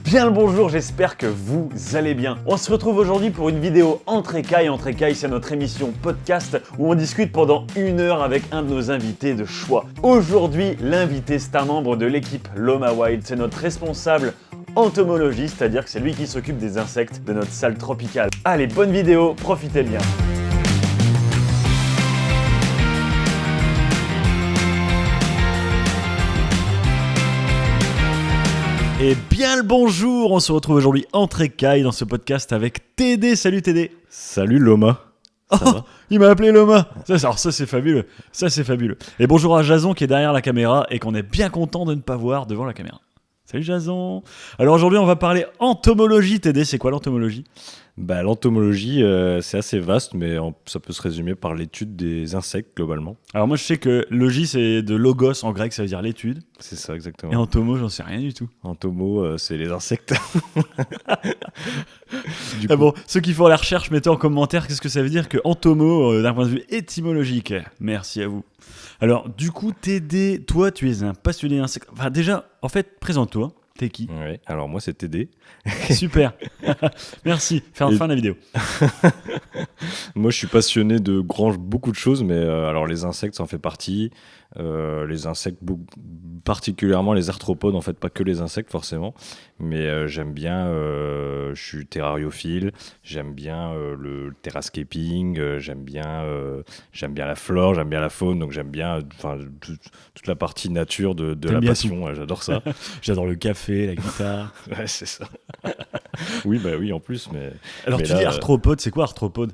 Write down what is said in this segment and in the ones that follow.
Bien le bonjour, j'espère que vous allez bien. On se retrouve aujourd'hui pour une vidéo entre écailles. Entre écailles, c'est notre émission podcast où on discute pendant 1 heure avec un de nos invités de choix. Aujourd'hui, l'invité, c'est un membre de l'équipe Loma Wild. C'est notre responsable entomologie, c'est-à-dire que c'est lui qui s'occupe des insectes de notre salle tropicale. Allez, bonne vidéo, profitez bien. Et bien le bonjour, on se retrouve aujourd'hui entre écailles dans ce podcast avec TD. Salut TD. Salut Loma. Ça va Il m'a appelé Loma. Ça c'est fabuleux. Ça c'est fabuleux. Et bonjour à Jason qui est derrière la caméra et qu'on est bien content de ne pas voir devant la caméra. Salut Jason. Alors aujourd'hui on va parler entomologie. TD, c'est quoi l'entomologie ? L'entomologie, c'est assez vaste, mais ça peut se résumer par l'étude des insectes globalement. Alors moi je sais que logie c'est de logos en grec, ça veut dire l'étude. C'est ça exactement. Et entomo, j'en sais rien du tout. Entomo, c'est les insectes. Bon, ceux qui font la recherche, mettez en commentaire qu'est-ce que ça veut dire que entomo d'un point de vue étymologique. Merci à vous. Alors du coup TD, toi tu es un passionné d'insectes. Enfin déjà, en fait, présente-toi. T'es qui ? Ouais, alors moi c'est TD. Super. Merci. Fin de la vidéo. Moi je suis passionné de beaucoup de choses, mais alors les insectes ça en fait partie. Les insectes, particulièrement les arthropodes, en fait pas que les insectes forcément, mais j'aime bien, je suis terrariophile, j'aime bien le terrascaping, j'aime bien la flore, j'aime bien la faune, donc j'aime bien toute la partie nature de la passion, j'adore ça. J'adore le café, la guitare. Ouais, c'est ça. Oui, en plus. Alors tu dis arthropode, c'est quoi arthropode ?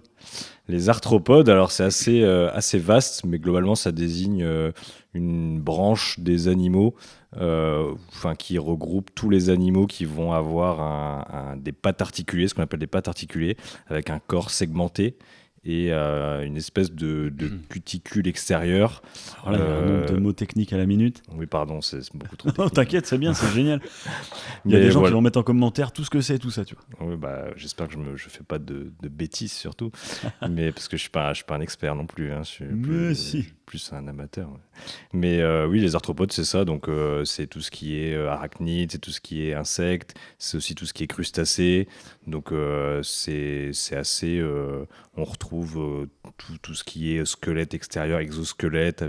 Les arthropodes, alors c'est assez vaste, mais globalement ça désigne une branche des animaux qui regroupe tous les animaux qui vont avoir des pattes articulées, ce qu'on appelle des pattes articulées, avec un corps segmenté et une espèce de cuticule extérieure. Voilà, il y a un nombre de mots techniques à la minute. Oui, pardon, c'est beaucoup trop technique. Non, t'inquiète, c'est bien, c'est génial. Il y a des gens qui vont mettre en commentaire tout ce que c'est, tout ça, tu vois. Oui, j'espère que je fais pas de bêtises surtout, mais parce que je suis pas un expert non plus. Hein, je suis plus un amateur. Ouais. Mais oui, les arthropodes, c'est ça. Donc c'est tout ce qui est arachnide, c'est tout ce qui est insectes, c'est aussi tout ce qui est crustacés. Donc c'est assez. On retrouve tout ce qui est squelette extérieur, exosquelette,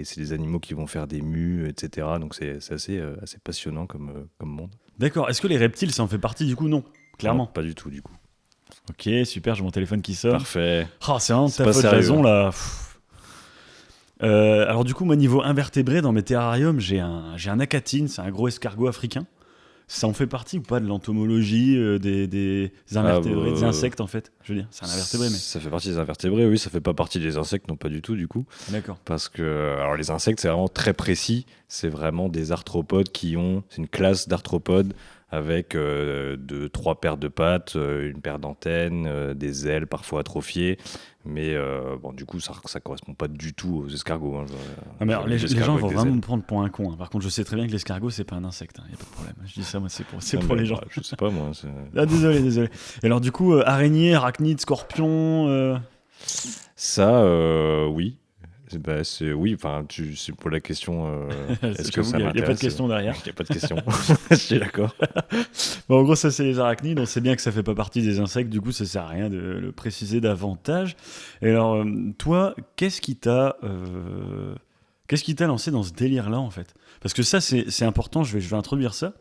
c'est des animaux qui vont faire des mues, etc. Donc c'est assez passionnant comme monde. D'accord. Est-ce que les reptiles, ça en fait partie du coup ? Non, clairement. Non, pas du tout du coup. Ok, super, j'ai mon téléphone qui sonne. Parfait. C'est vraiment ta faute, raison là. Alors du coup, moi niveau invertébrés, dans mes terrariums, j'ai un acatine, c'est un gros escargot africain. Ça en fait partie ou pas de l'entomologie des invertébrés, des insectes en fait ? Je veux dire, c'est un invertébré, mais... Ça fait partie des invertébrés, oui, ça fait pas partie des insectes, non pas du tout du coup. D'accord. Parce que alors, les insectes, c'est vraiment très précis, c'est vraiment des arthropodes c'est une classe d'arthropodes avec 3 paires de pattes, une paire d'antennes, des ailes parfois atrophiées. Mais du coup, ça correspond pas du tout aux escargots. Hein. Mais alors, les gens vont vraiment me prendre pour un con. Hein. Par contre, je sais très bien que l'escargot, c'est pas un insecte. Il n'y a pas de problème. Je dis ça, moi, c'est pour les gens. Je sais pas, moi. Désolé. Et alors, du coup, araignée, arachnide, scorpion... Ça, oui. Oui, c'est pour la question. Est-ce que ça m'intéresse ? Il n'y a pas de question derrière. Il n'y a pas de question. Je suis d'accord. En gros, ça, c'est les arachnides. On sait bien que ça ne fait pas partie des insectes. Du coup, ça ne sert à rien de le préciser davantage. Et alors, toi, qu'est-ce qui t'a lancé dans ce délire-là, en fait ? Parce que ça, c'est important. Je vais introduire ça.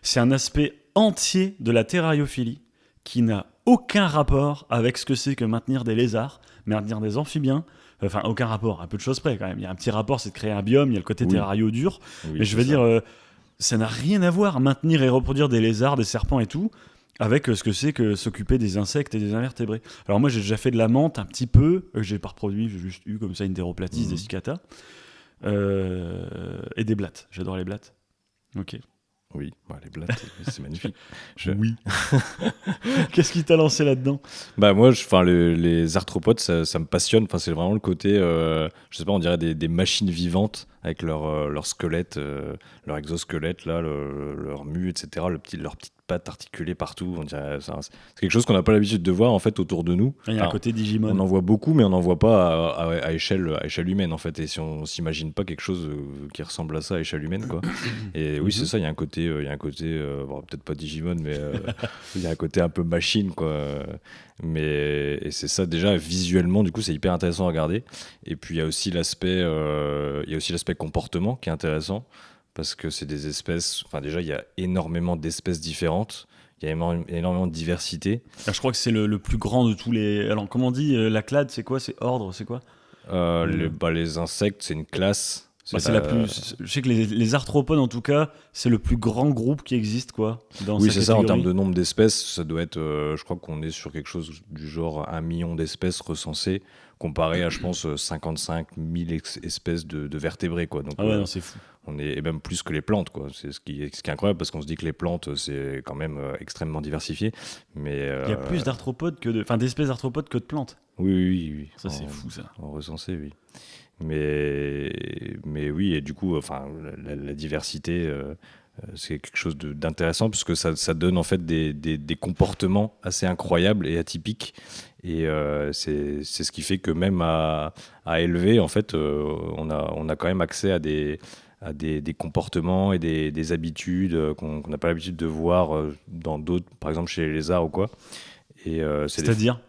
C'est un aspect entier de la terrariophilie qui n'a aucun rapport avec ce que c'est que maintenir des lézards, maintenir des amphibiens. Enfin, aucun rapport, à peu de choses près quand même. Il y a un petit rapport, c'est de créer un biome, il y a le côté terrario dur. Oui, mais je veux dire, ça n'a rien à voir, maintenir et reproduire des lézards, des serpents et tout, avec ce que c'est que s'occuper des insectes et des invertébrés. Alors moi, j'ai déjà fait de la menthe un petit peu, j'ai pas reproduit, j'ai juste eu comme ça une Deroplatis, des cicata, et des blattes. J'adore les blattes. Ok. Oui, les blattes, c'est magnifique. Oui. Qu'est-ce qui t'a lancé là-dedans ? Moi, les arthropodes, ça me passionne. C'est vraiment le côté, je sais pas, on dirait des machines vivantes avec leur squelette, leur exosquelette, là, leur mue, etc., leurs petites pattes articulées partout. On dirait, c'est quelque chose qu'on n'a pas l'habitude de voir en fait autour de nous. Il y a un côté Digimon. On en voit beaucoup, mais on n'en voit pas à échelle humaine en fait. Et si on s'imagine pas quelque chose qui ressemble à ça à échelle humaine, quoi. Et oui, c'est ça. Il y a un côté, bon, peut-être pas Digimon, mais il y a un côté un peu machine, quoi. Et c'est ça déjà visuellement, du coup, c'est hyper intéressant à regarder. Et puis il y a aussi l'aspect comportement qui est intéressant. Parce que c'est des espèces. Enfin, déjà, il y a énormément d'espèces différentes. Il y a énormément de diversité. Je crois que c'est le plus grand de tous les. Alors, comment on dit la clade, c'est quoi? C'est ordre, c'est quoi? Les insectes, c'est une classe. C'est la plus. Je sais que les arthropodes, en tout cas, c'est le plus grand groupe qui existe, quoi. Oui, c'est ça. En termes de nombre d'espèces, ça doit être. Je crois qu'on est sur quelque chose du genre 1 million d'espèces recensées, comparé à, je pense, 55 000 espèces de vertébrés, quoi. Donc, non, c'est fou. Et même plus que les plantes, quoi. C'est ce qui est incroyable, parce qu'on se dit que les plantes, c'est quand même extrêmement diversifié. Mais, il y a plus d'arthropodes d'espèces d'arthropodes que de plantes. Oui. Ça, c'est fou, ça. En recensé, oui. Mais oui, et du coup, enfin, la diversité, c'est quelque chose d'intéressant, puisque ça donne en fait des comportements assez incroyables et atypiques. Et c'est ce qui fait que même à élever, en fait, on a quand même accès à des comportements et des habitudes qu'on n'a pas l'habitude de voir dans d'autres, par exemple chez les lézards ou quoi. Et, C'est-à-dire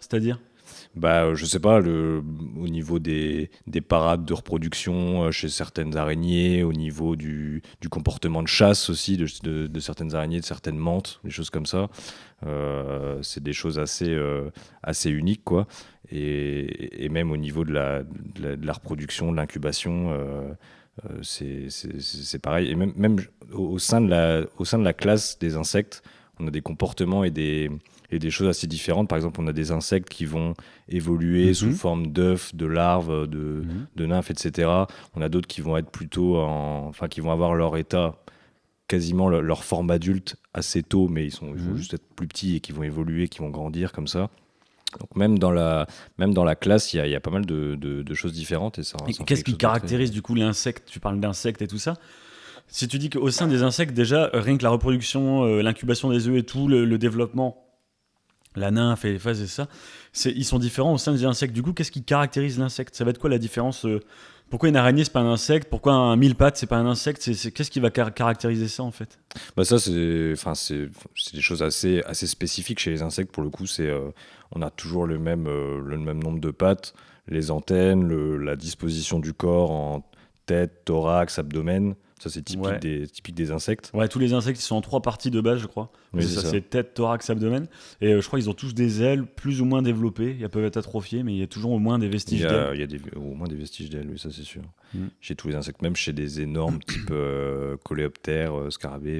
je sais pas, au niveau des parades de reproduction chez certaines araignées, au niveau du comportement de chasse aussi de certaines araignées, de certaines mantes, des choses comme ça. C'est des choses assez uniques, quoi. Et même au niveau de la reproduction, de l'incubation, c'est pareil. Et même au sein de la classe des insectes, on a des comportements et des choses assez différentes. Par exemple, on a des insectes qui vont évoluer sous forme d'œufs, de larves, de nymphes, etc. On a d'autres qui vont être plutôt qui vont avoir leur état, quasiment leur forme adulte assez tôt, mais ils vont juste être plus petits et qui vont évoluer, qui vont grandir comme ça. Donc même dans la classe, il y a pas mal de choses différentes. Et qu'est-ce qui caractérise du coup l'insecte? Tu parles d'insectes et tout ça. Si tu dis qu'au sein des insectes, déjà, rien que la reproduction, l'incubation des œufs et tout, le développement, la nymphe et les phases et ça, ils sont différents au sein des insectes. Du coup, qu'est-ce qui caractérise l'insecte? Ça va être quoi la différence? Pourquoi une araignée, c'est pas un insecte? Pourquoi un mille-pattes, c'est pas un insecte? Qu'est-ce qui va caractériser ça, en fait? Ça, c'est des choses assez spécifiques chez les insectes. Pour le coup, on a toujours le même nombre de pattes, les antennes, la disposition du corps en tête, thorax, abdomen. Ça, c'est typique des insectes. Ouais, tous les insectes, ils sont en 3 parties de base, je crois. Oui, c'est tête, thorax, abdomen. Et je crois qu'ils ont tous des ailes plus ou moins développées. Ils peuvent être atrophiés, mais il y a toujours au moins des vestiges d'ailes. Il y a au moins des vestiges d'ailes, oui, ça c'est sûr. Chez tous les insectes, même chez des énormes type coléoptères, scarabées,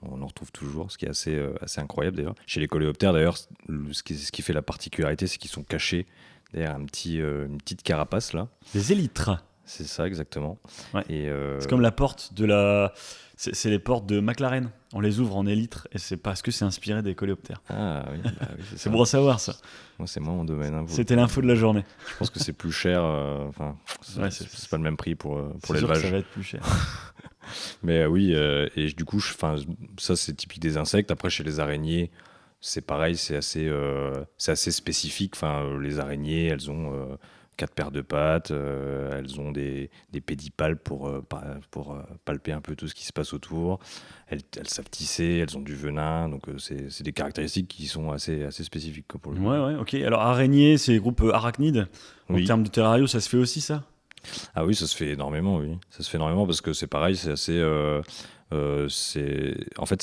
on en retrouve toujours, ce qui est assez incroyable d'ailleurs. Chez les coléoptères, d'ailleurs, ce qui fait la particularité, c'est qu'ils sont cachés derrière une petite carapace là. Des élytres. C'est ça, exactement. Ouais. C'est comme la porte c'est les portes de McLaren. On les ouvre en élytres et c'est parce que c'est inspiré des coléoptères. Ah oui, c'est bon à savoir ça. Moi, c'est moi mon domaine. C'était l'info de la journée. Je pense que c'est plus cher. C'est pas le même prix pour l'élevage. Ça va être plus cher. Mais oui, et du coup, ça c'est typique des insectes. Après, chez les araignées, c'est pareil, c'est assez spécifique. Les araignées, elles ont 4 paires de pattes, elles ont des pédipalpes pour palper un peu tout ce qui se passe autour. Elles savent tisser, elles ont du venin, donc c'est des caractéristiques qui sont assez spécifiques pour le coup. Ouais, ok. Alors araignée, c'est les groupes arachnides. En termes de terrario, ça se fait aussi ça? Ah oui, ça se fait énormément, oui. Ça se fait énormément parce que c'est pareil, c'est assez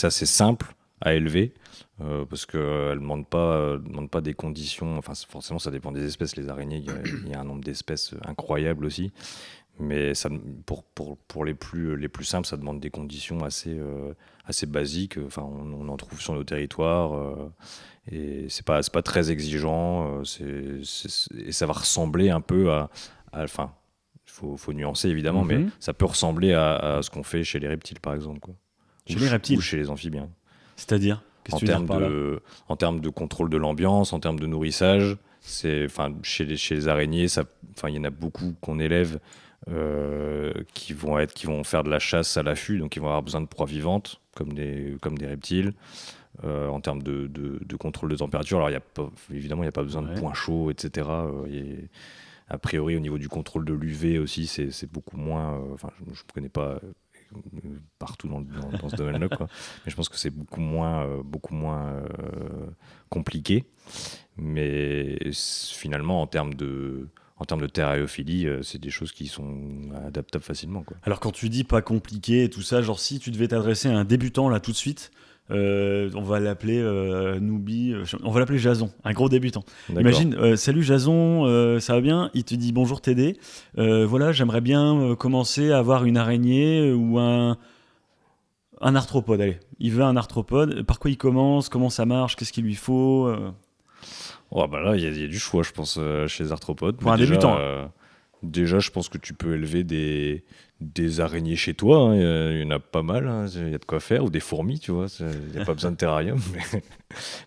assez simple à élever. Parce qu'elles ne demandent pas des conditions. Forcément, ça dépend des espèces. Les araignées, il y a un nombre d'espèces incroyable aussi. Mais pour les plus simples, ça demande des conditions assez basiques. On en trouve sur nos territoires. Et c'est pas très exigeant. Et ça va ressembler un peu à faut nuancer évidemment, mais ça peut ressembler à ce qu'on fait chez les reptiles, par exemple. Quoi. Chez les reptiles? Ou chez les amphibiens. C'est-à-dire? En termes de contrôle de l'ambiance, en termes de nourrissage, chez les araignées, il y en a beaucoup qu'on élève qui vont faire de la chasse à l'affût, donc ils vont avoir besoin de proies vivantes, comme des reptiles. En termes de contrôle de température, alors évidemment, il n'y a pas besoin de points chauds, etc. A priori, au niveau du contrôle de l'UV aussi, c'est beaucoup moins. Enfin, je ne connais pas partout dans ce domaine-là, quoi. Mais je pense que c'est beaucoup moins compliqué. Mais finalement, en termes de terrariophilie, c'est des choses qui sont adaptables facilement, quoi. Alors quand tu dis pas compliqué et tout ça, genre si tu devais t'adresser à un débutant là tout de suite, on va l'appeler Newbie, on va l'appeler Jason, un gros débutant. D'accord. Imagine, salut Jason, ça va bien? Il te dit bonjour TD, voilà, j'aimerais bien commencer à avoir une araignée ou un arthropode, allez. Il veut un arthropode, par quoi il commence? Comment ça marche? Qu'est-ce qu'il lui faut? Oh, bah là, il y a du choix, je pense, chez les arthropodes. Pour un débutant. Déjà, je pense que tu peux élever des araignées chez toi, hein. Il y en a pas mal, hein. Il y a de quoi faire, ou des fourmis, tu vois. Il n'y a pas besoin de terrarium.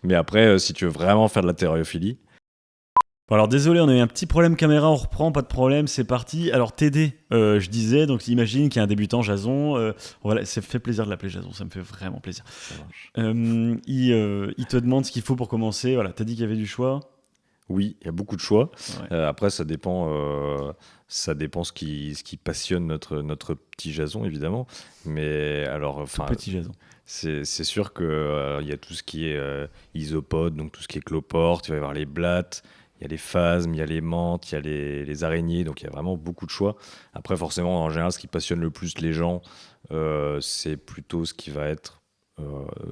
Mais après, si tu veux vraiment faire de la terrariophilie. Bon, alors désolé, on a eu un petit problème caméra, on reprend, pas de problème, c'est parti. Alors TD, je disais, donc imagine qu'il y a un débutant, Jason, voilà, ça fait plaisir de l'appeler Jason, ça me fait vraiment plaisir. Ça marche. Il te demande ce qu'il faut pour commencer, voilà, t'as dit qu'il y avait du choix? Oui, il y a beaucoup de choix. Ouais. Après, ça dépend ce qui passionne notre petit Jason, évidemment. Mais alors, Tout petit Jason. c'est sûr que y a tout ce qui est isopode, donc tout ce qui est cloporte, il va y avoir les blattes, il y a les phasmes, il y a les menthes, il y a les araignées, donc il y a vraiment beaucoup de choix. Après, forcément, en général, ce qui passionne le plus les gens, c'est plutôt ce qui va être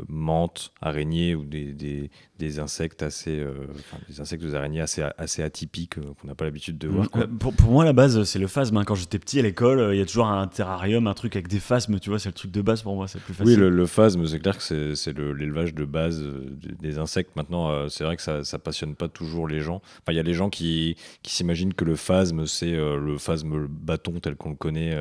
menthe, araignées ou des insectes des insectes des araignées assez atypiques qu'on n'a pas l'habitude de voir, quoi. Pour moi, la base, c'est le phasme, hein. Quand j'étais petit à l'école, il y a toujours un terrarium, un truc avec des phasmes, tu vois, c'est le truc de base pour moi, c'est le plus Oui, facile. le phasme, c'est clair que c'est l'élevage de base des insectes. Maintenant, c'est vrai que ça passionne pas toujours les gens. Enfin, il y a les gens qui s'imaginent que le phasme, c'est le phasme bâton tel qu'on le connaît,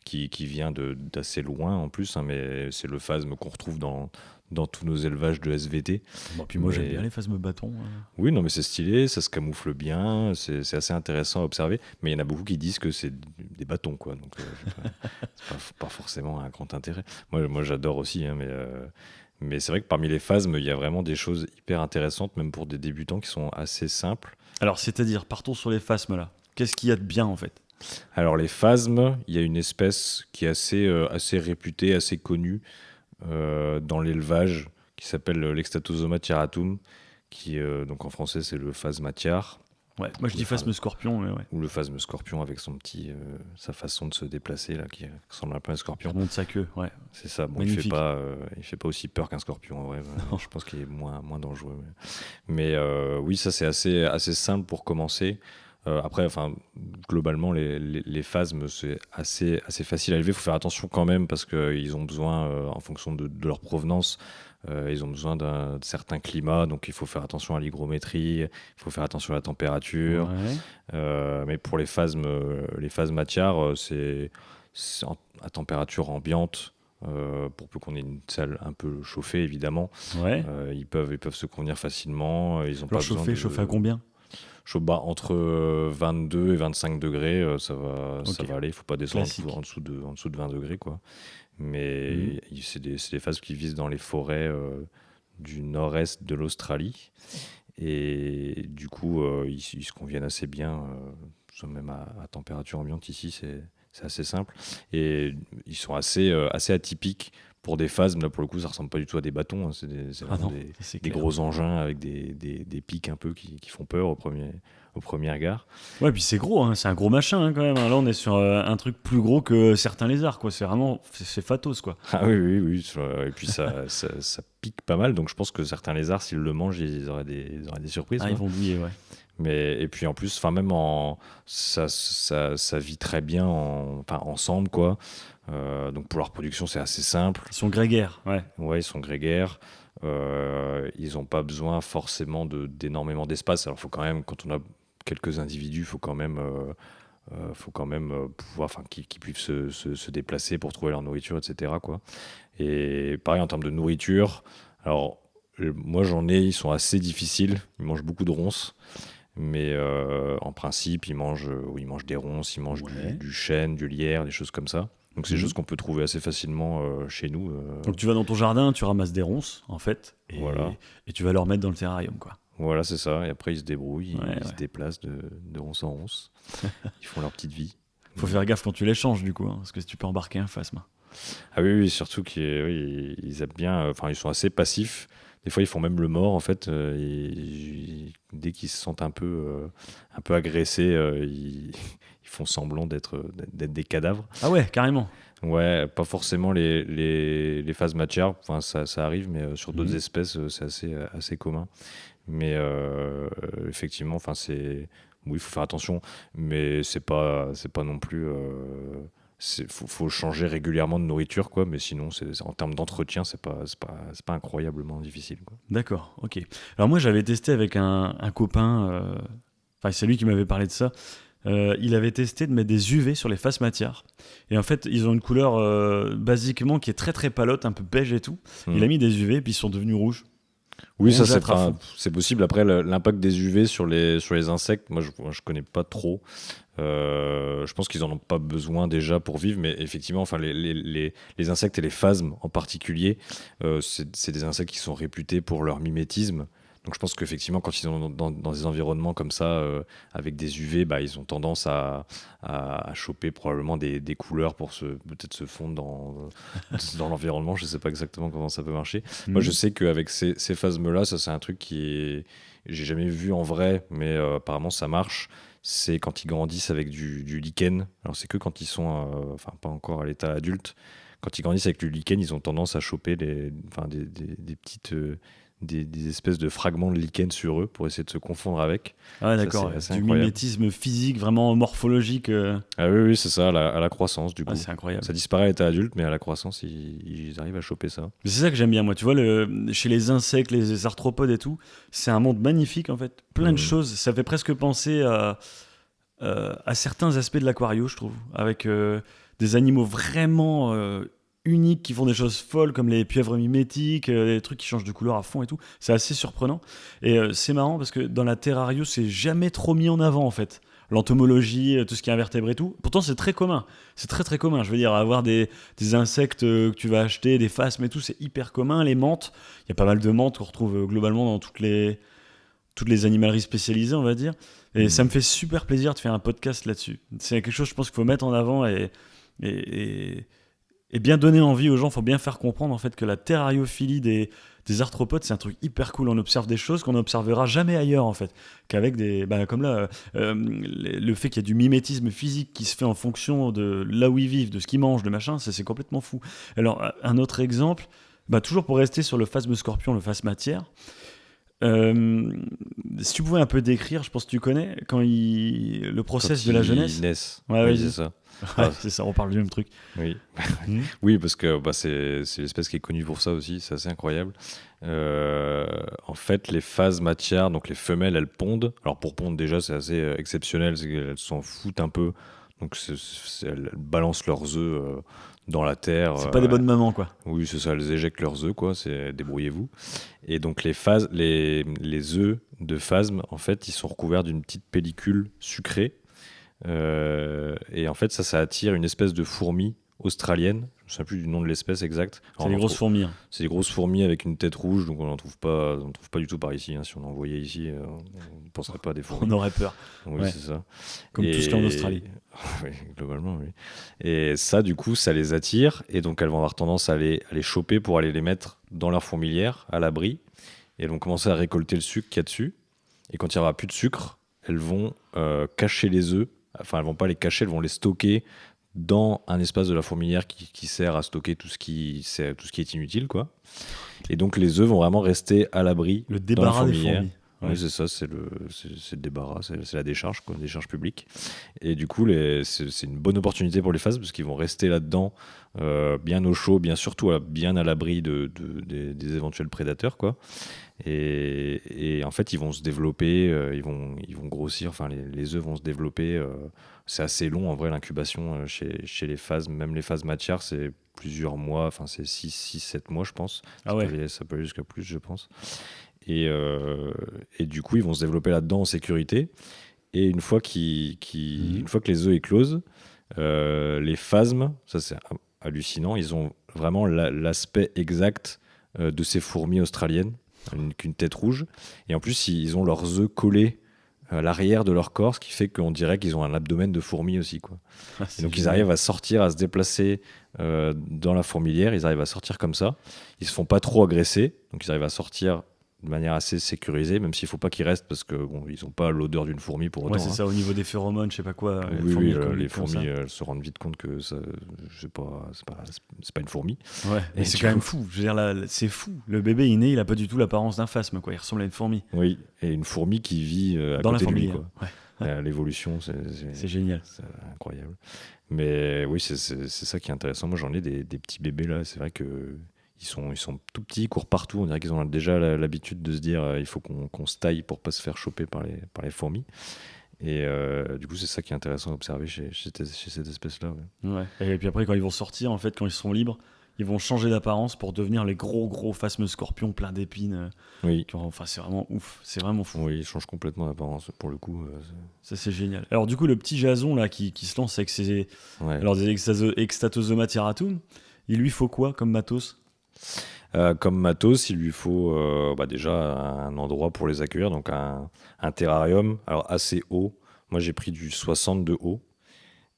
qui vient d'assez loin en plus, hein, mais c'est le phasme qu'on retrouve dans tous nos élevages de SVT. Bon, puis moi, j'aime bien les phasmes bâtons. Oui, non, mais c'est stylé, ça se camoufle bien, c'est assez intéressant à observer. Mais il y en a beaucoup qui disent que c'est des bâtons, quoi. Donc, c'est pas forcément un grand intérêt. Moi j'adore aussi, hein, mais c'est vrai que parmi les phasmes, il y a vraiment des choses hyper intéressantes, même pour des débutants, qui sont assez simples. Alors, c'est-à-dire, partons sur les phasmes là. Qu'est-ce qu'il y a de bien en fait? Alors, les phasmes, il y a une espèce qui est assez réputée, assez connue dans l'élevage, qui s'appelle l'Extatosoma tiaratum, qui, donc en français, c'est le phasmatiar. Ouais, moi je dis phasme scorpion, mais ouais. Ou le phasme scorpion avec sa façon de se déplacer, là, qui ressemble un peu à un scorpion. Il remonte sa queue, ouais. C'est ça. Bon, Magnifique. Il fait pas aussi peur qu'un scorpion, en vrai. Je pense qu'il est moins dangereux. Mais oui, ça, c'est assez simple pour commencer. Après, enfin, globalement, les phasmes, c'est assez facile à élever. Il faut faire attention quand même parce qu'ils ont besoin, en fonction de leur provenance, ils ont besoin d'un certain climat. Donc, il faut faire attention à l'hygrométrie, il faut faire attention à la température. Ouais. Mais pour les phasmatiars, c'est à température ambiante. Pour peu qu'on ait une salle un peu chauffée, évidemment. Ouais. Ils peuvent se convenir facilement. Ils ont Alors pas besoin chauffer à combien? Entre 22 et 25 degrés, ça va aller. Il ne faut pas descendre Classique. en dessous de 20 degrés, quoi. Mais c'est des phasmes qui visent dans les forêts du nord-est de l'Australie. Et du coup, ils se conviennent assez bien, même à température ambiante ici, c'est assez simple. Et ils sont assez atypiques pour des phasmes. Là, pour le coup, ça ressemble pas du tout à des bâtons, hein. C'est vraiment des gros engins avec des pics un peu qui font peur au premier regard. Ouais, puis c'est gros, hein. C'est un gros machin hein, quand même. Là, on est sur un truc plus gros que certains lézards, quoi. C'est vraiment, c'est fatos, quoi. Ah oui. Et puis ça pique pas mal, donc je pense que certains lézards, s'ils le mangent, ils auraient des surprises. Ah, ils vont douiller, ouais. Et puis en plus, enfin même ça vit très bien ensemble, quoi. Donc pour leur reproduction, c'est assez simple. Ils sont grégaires, ouais. Ouais, ils sont grégaires. Ils n'ont pas besoin forcément d'énormément d'espace. Alors faut quand même, quand on a quelques individus, faut quand même pouvoir, qu'ils puissent se déplacer pour trouver leur nourriture, etc., quoi. Et pareil en termes de nourriture. Alors moi j'en ai, ils sont assez difficiles. Ils mangent beaucoup de ronces. Mais en principe, ils mangent des ronces, ils mangent du chêne, du lierre, des choses comme ça. Donc c'est des choses qu'on peut trouver assez facilement chez nous. Donc tu vas dans ton jardin, tu ramasses des ronces, en fait, Voilà. et tu vas leur mettre dans le terrarium, quoi. Voilà, c'est ça. Et après, ils se débrouillent, ils se déplacent de ronce en ronce. Ils font leur petite vie. Faut faire gaffe quand tu les changes, du coup, hein, parce que tu peux embarquer un phasme. Ah oui, surtout qu'ils aiment bien. Enfin, ils sont assez passifs. Des fois, ils font même le mort, en fait. Dès qu'ils se sentent un peu agressés, ils font semblant d'être des cadavres. Ah ouais, carrément. Ouais, pas forcément les phases matières. Enfin, ça arrive, mais sur d'autres espèces, c'est assez commun. Mais effectivement, enfin, oui, il faut faire attention, mais c'est pas non plus. Faut changer régulièrement de nourriture, quoi. Mais sinon, en termes d'entretien, c'est pas incroyablement difficile, quoi. D'accord, ok. Alors moi, j'avais testé avec un copain. Enfin, c'est lui qui m'avait parlé de ça. Il avait testé de mettre des UV sur les faces matières. Et en fait, ils ont une couleur basiquement qui est très très palote, un peu beige et tout. Il a mis des UV, puis ils sont devenus rouges. Oui, ça c'est possible. Après, l'impact des UV sur les insectes, moi je connais pas trop. Je pense qu'ils en ont pas besoin déjà pour vivre, mais effectivement, enfin les insectes et les phasmes en particulier, c'est des insectes qui sont réputés pour leur mimétisme. Donc je pense qu'effectivement, quand ils sont dans des environnements comme ça, avec des UV, bah, ils ont tendance à choper probablement des couleurs pour peut-être se fondre dans l'environnement. Je ne sais pas exactement comment ça peut marcher. Moi, je sais qu'avec ces phasmes-là, ça c'est un truc j'ai jamais vu en vrai, mais apparemment ça marche. C'est quand ils grandissent avec du lichen. Alors c'est que quand ils sont, enfin pas encore à l'état adulte. Quand ils grandissent avec le lichen, ils ont tendance à choper des petites... des espèces de fragments de lichen sur eux pour essayer de se confondre avec. Ah ouais, d'accord, du incroyable. Mimétisme physique, vraiment morphologique. Ah oui, c'est ça, à la croissance, du coup. C'est incroyable. Ça disparaît à l'état adulte, mais à la croissance, ils arrivent à choper ça. Mais c'est ça que j'aime bien, moi. Tu vois, chez les insectes, les arthropodes et tout, c'est un monde magnifique, en fait. Plein de choses. Ça fait presque penser à certains aspects de l'aquario, je trouve, avec des animaux vraiment uniques qui font des choses folles comme les pieuvres mimétiques, des trucs qui changent de couleur à fond et tout. C'est assez surprenant. Et c'est marrant parce que dans la terrario, c'est jamais trop mis en avant en fait. L'entomologie, tout ce qui est invertébré et tout. Pourtant, c'est très commun. C'est très très commun. Je veux dire, avoir des insectes que tu vas acheter, des phasmes et tout, c'est hyper commun. Les menthes, il y a pas mal de menthes qu'on retrouve globalement dans toutes les animaleries spécialisées, on va dire. Et ça me fait super plaisir de faire un podcast là-dessus. C'est quelque chose, je pense, qu'il faut mettre en avant et bien donner envie aux gens. Il faut bien faire comprendre en fait que la terrariophilie des arthropodes, c'est un truc hyper cool. On observe des choses qu'on n'observera jamais ailleurs en fait. Qu'avec comme là, le fait qu'il y a du mimétisme physique qui se fait en fonction de là où ils vivent, de ce qu'ils mangent, de machin, c'est complètement fou. Alors, un autre exemple, toujours pour rester sur le phasme scorpion, le phasme matière. Si tu pouvais un peu décrire, je pense que tu connais, le process de la jeunesse. Naissent. Ouais, c'est ça. Ouais, c'est ça, on parle du même truc. Oui, oui, parce que c'est l'espèce qui est connue pour ça aussi, c'est assez incroyable. En fait, les phases matières, donc les femelles, elles pondent. Alors pour pondre déjà, c'est assez exceptionnel, c'est qu'elles s'en foutent un peu. Donc elles balancent leurs œufs dans la terre. C'est pas des bonnes mamans, quoi. Oui, c'est ça, elles éjectent leurs œufs, quoi, c'est débrouillez-vous. Et donc les œufs de phasme, en fait, ils sont recouverts d'une petite pellicule sucrée. Et en fait, ça attire une espèce de fourmi australienne. Je ne sais plus du nom de l'espèce exacte. C'est des grosses fourmis. Hein. C'est des grosses fourmis avec une tête rouge, donc on n'en trouve pas du tout par ici. Hein. Si on en voyait ici, on ne penserait pas à des fourmis. On aurait peur. Oui, ouais. C'est ça. Comme tout ce qu'il y a en Australie. Oui, globalement, oui. Et ça, du coup, ça les attire, et donc elles vont avoir tendance à les choper pour aller les mettre dans leur fourmilière, à l'abri. Et elles vont commencer à récolter le sucre qu'il y a dessus. Et quand il n'y aura plus de sucre, elles vont cacher les œufs. Enfin, elles vont pas les cacher, elles vont les stocker dans un espace de la fourmilière qui sert à stocker tout ce qui est inutile, quoi. Et donc les œufs vont vraiment rester à l'abri. Le débarras des fourmis. Oui, c'est ça, c'est le débarras, c'est la décharge, quoi, décharge publique. Et du coup, c'est une bonne opportunité pour les phasmes parce qu'ils vont rester là-dedans, bien au chaud, bien surtout bien à l'abri des éventuels prédateurs, quoi. Et en fait, ils vont se développer, ils vont grossir. Enfin, les œufs vont se développer. C'est assez long en vrai l'incubation chez les phases, même les phases matières, c'est plusieurs mois. Enfin, c'est 6-7 mois, je pense. Ah ouais. Ça peut aller jusqu'à plus, je pense. Et du coup, ils vont se développer là-dedans en sécurité. Et une fois une fois que les œufs éclosent, les phasmes, ça c'est hallucinant, ils ont vraiment l'aspect exact de ces fourmis australiennes, qu'une tête rouge. Et en plus, ils ont leurs œufs collés à l'arrière de leur corps, ce qui fait qu'on dirait qu'ils ont un abdomen de fourmi aussi, quoi. Et donc ils arrivent à sortir, à se déplacer dans la fourmilière, ils arrivent à sortir comme ça. Ils se font pas trop agresser, donc ils arrivent à sortir de manière assez sécurisée, même s'il faut pas qu'ils restent parce que bon, ils ont pas l'odeur d'une fourmi pour autant. Ouais, c'est ça, au niveau des phéromones, je sais pas quoi. Oui, les fourmis elles se rendent vite compte que ça, je sais pas, c'est pas une fourmi. Ouais, mais c'est quand même fou. Je veux dire, là, c'est fou. Le bébé il a pas du tout l'apparence d'un phasme, quoi. Il ressemble à une fourmi. Oui, et une fourmi qui vit à dans côté la de lui, quoi. Ouais. L'évolution, c'est génial. C'est incroyable. Mais oui, c'est ça qui est intéressant. Moi, j'en ai des petits bébés là. C'est vrai que ils sont tout petits, ils courent partout. On dirait qu'ils ont déjà l'habitude de se dire il faut qu'on se taille pour pas se faire choper par les fourmis. Et du coup, c'est ça qui est intéressant à observer chez cette espèce-là. Ouais. Et puis après, quand ils vont sortir, en fait, quand ils seront libres, ils vont changer d'apparence pour devenir les gros phasmes scorpions pleins d'épines. Oui. Enfin, c'est vraiment ouf. C'est vraiment fou. Oui, ils changent complètement d'apparence pour le coup. Ça, c'est génial. Alors, du coup, le petit Jason là qui se lance avec ses des Extatosoma tiaratum, il lui faut quoi comme matos? Comme matos, il lui faut déjà un endroit pour les accueillir, donc un terrarium, alors assez haut. Moi, j'ai pris du 60 de haut.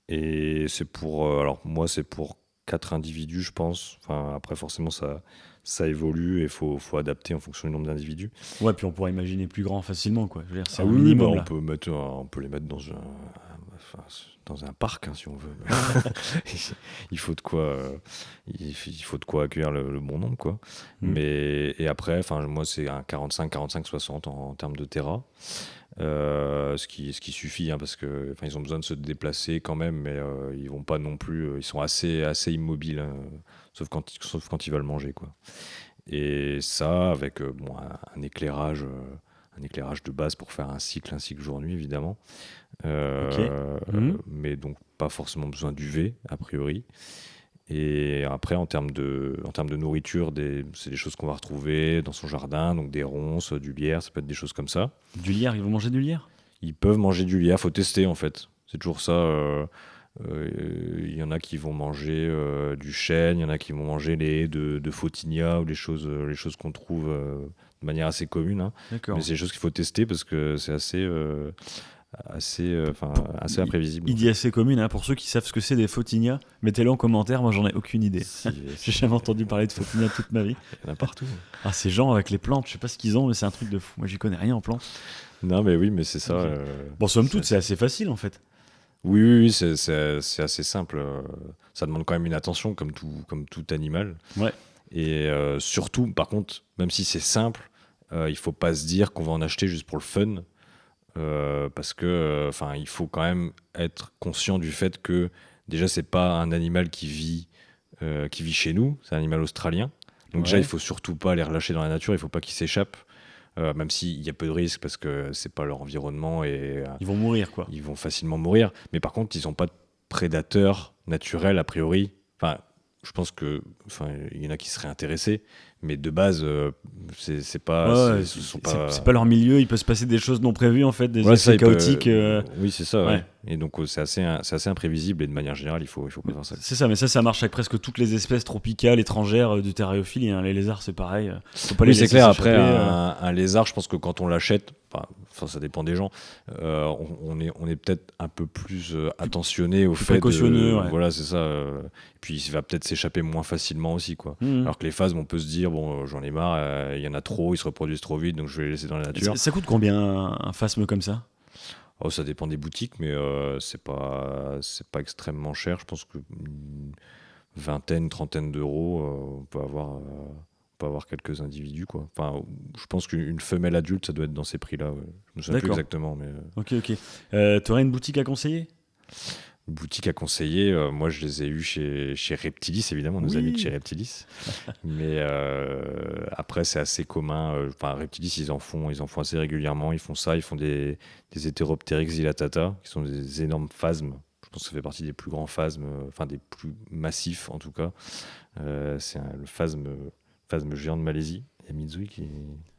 Et c'est alors moi, c'est pour 4 individus, je pense. Enfin, après, forcément, ça évolue et il faut adapter en fonction du nombre d'individus. Ouais, puis on pourrait imaginer plus grand facilement, quoi. Je veux dire, c'est oui, minimum, on peut les mettre dans un parc, hein, si on veut. il faut de quoi accueillir le bon nombre, quoi. Et après, moi, c'est un 45-60 en termes de terra. Ce qui suffit, hein, parce que ils ont besoin de se déplacer quand même, mais ils vont pas non plus, ils sont assez immobiles, hein, sauf quand ils veulent manger, quoi. Et ça avec un éclairage de base pour faire un cycle jour-nuit, évidemment. Mais donc pas forcément besoin d'UV a priori. Et après, en termes de nourriture, c'est des choses qu'on va retrouver dans son jardin, donc des ronces, du lierre, ça peut être des choses comme ça. Du lierre, ils vont manger du lierre? Ils peuvent manger du lierre, faut tester en fait. C'est toujours ça. Il y en a qui vont manger du chêne, il y en a qui vont manger les haies de Photinia ou les choses qu'on trouve de manière assez commune. Hein. Mais c'est des choses qu'il faut tester parce que c'est assez imprévisible. Il dit assez commune, hein, pour ceux qui savent ce que c'est des Photinia, mettez-le en commentaire, moi j'en ai aucune idée. J'ai jamais entendu parler de Photinia toute ma vie. Il y en a partout. Ah, ces gens avec les plantes, je sais pas ce qu'ils ont, mais c'est un truc de fou. Moi j'y connais rien en plantes. Non, mais oui, mais c'est ça. Okay. Bon, somme toute, c'est assez facile en fait. Oui, c'est assez simple. Ça demande quand même une attention, comme tout animal. Ouais. Et surtout, par contre, même si c'est simple, il faut pas se dire qu'on va en acheter juste pour le fun. Parce que il faut quand même être conscient du fait que déjà c'est pas un animal qui vit chez nous, c'est un animal australien. Donc déjà il faut surtout pas les relâcher dans la nature, il faut pas qu'ils s'échappent, même s'il y a peu de risques parce que c'est pas leur environnement et ils vont mourir, quoi. Ils vont facilement mourir, mais par contre ils ont pas de prédateurs naturels a priori. Je pense que, il y en a qui seraient intéressés, mais de base, c'est pas, c'est pas leur milieu. Il peut se passer des choses non prévues en fait, des effets chaotiques. Oui, c'est ça. Ouais. Et donc c'est assez imprévisible et de manière générale, il faut pas faire ça. C'est ça, mais ça marche avec presque toutes les espèces tropicales étrangères du terrariophilie. Hein. Les lézards, c'est pareil. Faut pas c'est clair. Après, un lézard, je pense que quand on l'achète, ça dépend des gens. On est peut-être un peu plus attentionné au fait précautionneux. Voilà, c'est ça. Et puis il va peut-être s'échapper moins facilement aussi, quoi. Alors que les phasmes, on peut se dire bon, j'en ai marre, il y en a trop, ils se reproduisent trop vite, donc je vais les laisser dans la nature. Ça coûte combien un phasme comme ça? Oh, ça dépend des boutiques, mais c'est pas extrêmement cher. Je pense que trentaine d'euros, on peut avoir quelques individus, quoi. Je pense qu'une femelle adulte, ça doit être dans ces prix-là. Ouais. Je me souviens plus exactement, mais. Ok. T'aurais une boutique à conseiller? Boutique à conseiller, moi je les ai eus chez Reptilis, évidemment, nos amis de chez Reptilis. Mais après c'est assez commun. Reptilis, ils en font assez régulièrement. Ils font ça, ils font des Heteropteryx dilatata, qui sont des énormes phasmes. Je pense que ça fait partie des plus grands phasmes, des plus massifs en tout cas. C'est le phasme géant de Malaisie. y a Mitsui qui...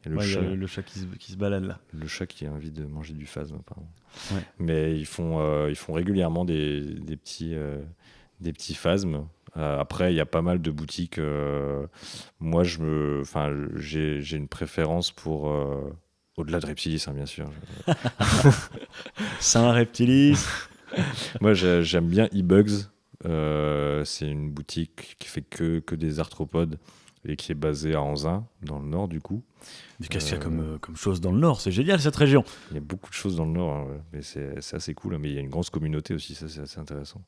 et Ouais, il y a le chat qui se balade là. Le chat qui a envie de manger du phasme, apparemment. Ouais. Mais ils font régulièrement des petits phasmes. Après, il y a pas mal de boutiques. Moi, j'ai une préférence pour... au-delà de Reptilis, hein, bien sûr. Saint Reptilis. Moi, j'aime bien eBugs. C'est une boutique qui fait que des arthropodes et qui est basée à Anzin, dans le nord, du coup. Mais qu'est-ce qu'il y a comme chose dans le nord? C'est génial, cette région. Il y a beaucoup de choses dans le nord, hein, ouais. Mais c'est assez cool, hein. Mais il y a une grosse communauté aussi, ça, c'est assez intéressant.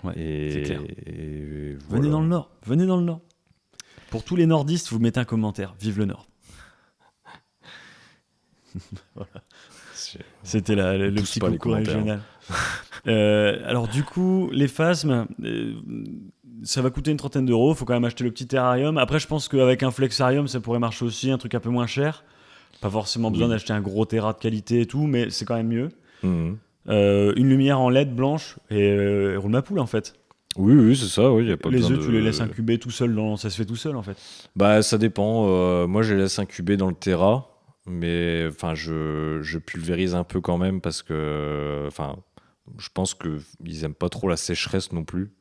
Ouais, c'est clair. Et Venez voilà. dans le nord. Venez dans le nord. Pour tous les nordistes, vous mettez un commentaire. Vive le nord. Voilà. C'était le petit pas les concours commentaires. régional. Alors du coup, les phasmes, ça va coûter une 30aine d'euros. Il faut quand même acheter le petit terrarium. Après, je pense qu'avec un flexarium, ça pourrait marcher aussi, un truc un peu moins cher. Pas forcément besoin d'acheter un gros terra de qualité et tout, mais c'est quand même mieux. Mhm. Une lumière en LED blanche et roule ma poule en fait. Oui, c'est ça. Oui, y a pas Les besoin œufs, tu les laisses incuber tout seul, ça se fait tout seul en fait. Bah, ça dépend. Moi, je les laisse incuber dans le terra, mais enfin, je pulvérise un peu quand même parce que, enfin, je pense que ils aiment pas trop la sécheresse non plus.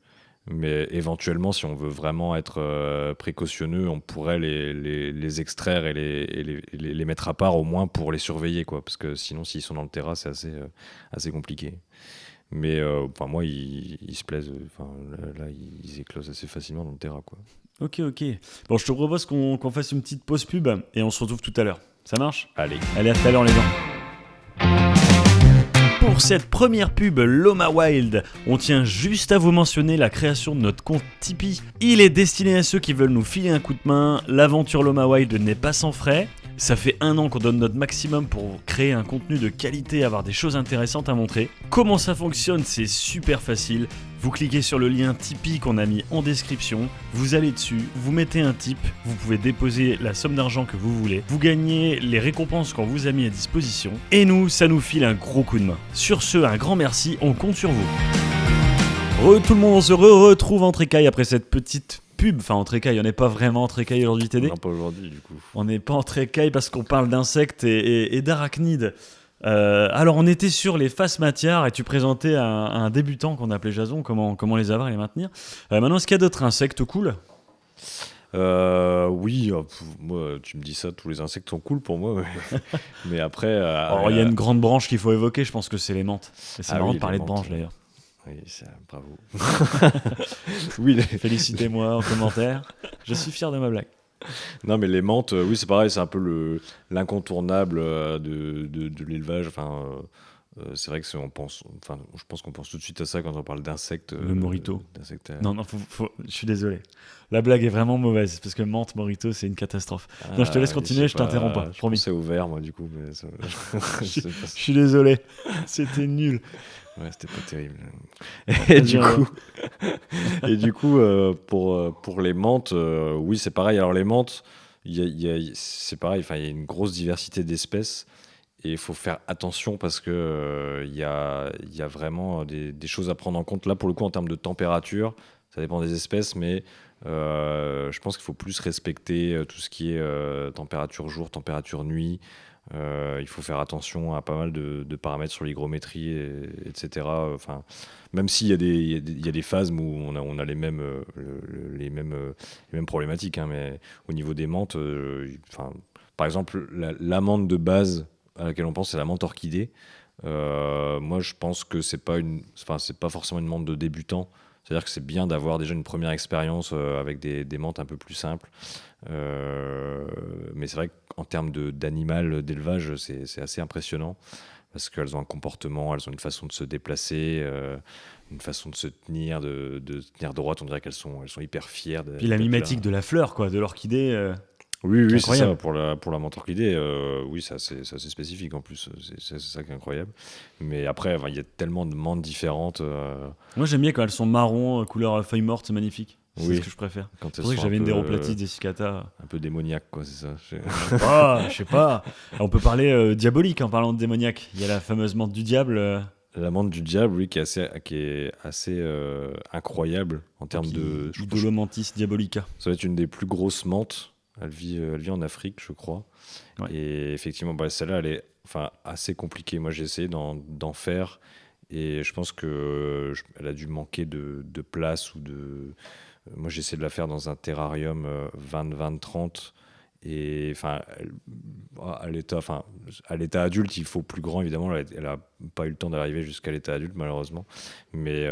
Mais éventuellement, si on veut vraiment être précautionneux, on pourrait les extraire et les mettre à part au moins pour les surveiller, quoi. Parce que sinon, s'ils sont dans le terra, c'est assez compliqué. Mais enfin, moi, ils se plaisent. Enfin, là, ils éclosent assez facilement dans le terra, quoi. Ok. Bon, je te propose qu'on fasse une petite pause pub et on se retrouve tout à l'heure. Ça marche? Allez. Allez, à tout à l'heure les gens. Pour cette première pub Loma Wild, on tient juste à vous mentionner la création de notre compte Tipeee. Il est destiné à ceux qui veulent nous filer un coup de main. L'aventure Loma Wild n'est pas sans frais. Ça fait 1 an qu'on donne notre maximum pour créer un contenu de qualité et avoir des choses intéressantes à montrer. Comment ça fonctionne? C'est super facile. Vous cliquez sur le lien Tipeee qu'on a mis en description, vous allez dessus, vous mettez un tip, vous pouvez déposer la somme d'argent que vous voulez, vous gagnez les récompenses qu'on vous a mis à disposition, et nous, ça nous file un gros coup de main. Sur ce, un grand merci, on compte sur vous. Tout le monde, on se retrouve en Trécaille après cette petite pub. Enfin, en Trécaille, on n'est pas vraiment en Trécaille aujourd'hui, TD. Non, pas aujourd'hui, du coup. On n'est pas en Trécaille parce qu'on parle d'insectes et d'arachnides. Alors, on était sur les phasmatières et tu présentais un débutant qu'on appelait Jason, comment les avoir et les maintenir. Maintenant, est-ce qu'il y a d'autres insectes cool? Oui, moi, tu me dis ça, tous les insectes sont cool pour moi. Mais après. Alors, il y a une grande branche qu'il faut évoquer, je pense que c'est les menthes. Et c'est marrant de parler de branche d'ailleurs. Oui, bravo. Oui, félicitez-moi en commentaire. Je suis fier de ma blague. Non, mais les menthes, oui, c'est pareil, c'est un peu l'incontournable de l'élevage. Enfin, c'est vrai que je pense qu'on pense tout de suite à ça quand on parle d'insectes. Le morito. D'insectes, Non, je suis désolé. La blague est vraiment mauvaise parce que menthe, morito, c'est une catastrophe. Non, je te laisse continuer, je t'interromps pas. Promis. C'est ouvert, moi, du coup. Mais ça, je suis désolé. C'était nul. Ouais, c'était pas terrible. Et du coup, pour les menthes, oui, c'est pareil. Alors les menthes, c'est pareil. Enfin, il y a une grosse diversité d'espèces et il faut faire attention parce que il y a vraiment des choses à prendre en compte. Là, pour le coup, en termes de température, ça dépend des espèces, mais je pense qu'il faut plus respecter tout ce qui est température jour, température nuit. Il faut faire attention à pas mal de paramètres sur l'hygrométrie, etc. Enfin, même s'il y a des phases où on a les mêmes problématiques, hein, mais au niveau des menthes, par exemple, la menthe de base à laquelle on pense, c'est la menthe orchidée. Moi, je pense que c'est pas forcément une menthe de débutant. C'est-à-dire que c'est bien d'avoir déjà une première expérience avec des menthes un peu plus simples. Mais c'est vrai qu'en termes d'animal, d'élevage, c'est assez impressionnant parce qu'elles ont un comportement, elles ont une façon de se déplacer, une façon de se tenir, de tenir droite. On dirait qu'elles sont hyper fières. Puis la mimétique de la fleur, quoi, de l'orchidée. Oui, c'est ça. Pour la menthe orchidée, oui, c'est assez spécifique en plus. C'est ça qui est incroyable. Mais après, il y a tellement de menthes différentes. Moi, j'aime bien quand elles sont marron, couleur feuille morte, c'est magnifique. C'est ce que je préfère. C'est vrai que j'avais une Déroplatis dessicata. Un peu démoniaque, quoi, c'est ça. Je sais pas. On peut parler diabolique en parlant de démoniaque. Il y a la fameuse menthe du diable. La menthe du diable, oui, qui est assez incroyable en termes de. Dolomantis diabolica. Ça va être une des plus grosses menthes. Elle vit en Afrique, je crois. Ouais. Et effectivement, celle-là, elle est assez compliquée. Moi, j'ai essayé d'en faire. Et je pense qu'elle a dû manquer de place ou de. Moi, j'ai essayé de la faire dans un terrarium 20-20-30. Et à l'état adulte, il faut plus grand, évidemment. Elle n'a pas eu le temps d'arriver jusqu'à l'état adulte, malheureusement. Mais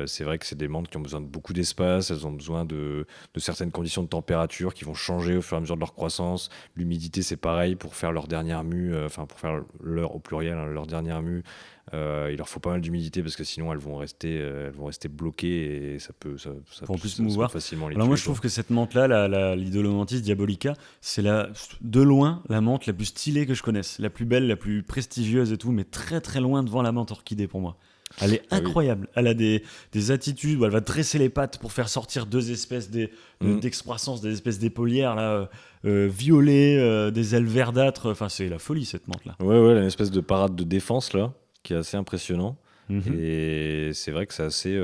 c'est vrai que c'est des menthes qui ont besoin de beaucoup d'espace. Elles ont besoin de certaines conditions de température qui vont changer au fur et à mesure de leur croissance. L'humidité, c'est pareil pour faire leur dernière mue, pour faire leur, au pluriel, hein, leur dernière mue. Il leur faut pas mal d'humidité parce que sinon elles vont rester bloquées et ça peut Pour en plus ça peut mouvoir. facilement les Alors tuer, moi je quoi. trouve que cette menthe-là, l'Idolomantis diabolica, c'est de loin la menthe la plus stylée que je connaisse, la plus belle, la plus prestigieuse et tout, mais très très loin devant la menthe orchidée pour moi. Elle est Ah oui. incroyable. Elle a des attitudes où elle va dresser les pattes pour faire sortir deux espèces d'excroissance, des espèces d'épaulières là, violet, des ailes verdâtres. Enfin, c'est la folie cette menthe-là. Ouais, elle a une espèce de parade de défense là qui est assez impressionnant. Mhm. Et c'est vrai que c'est assez.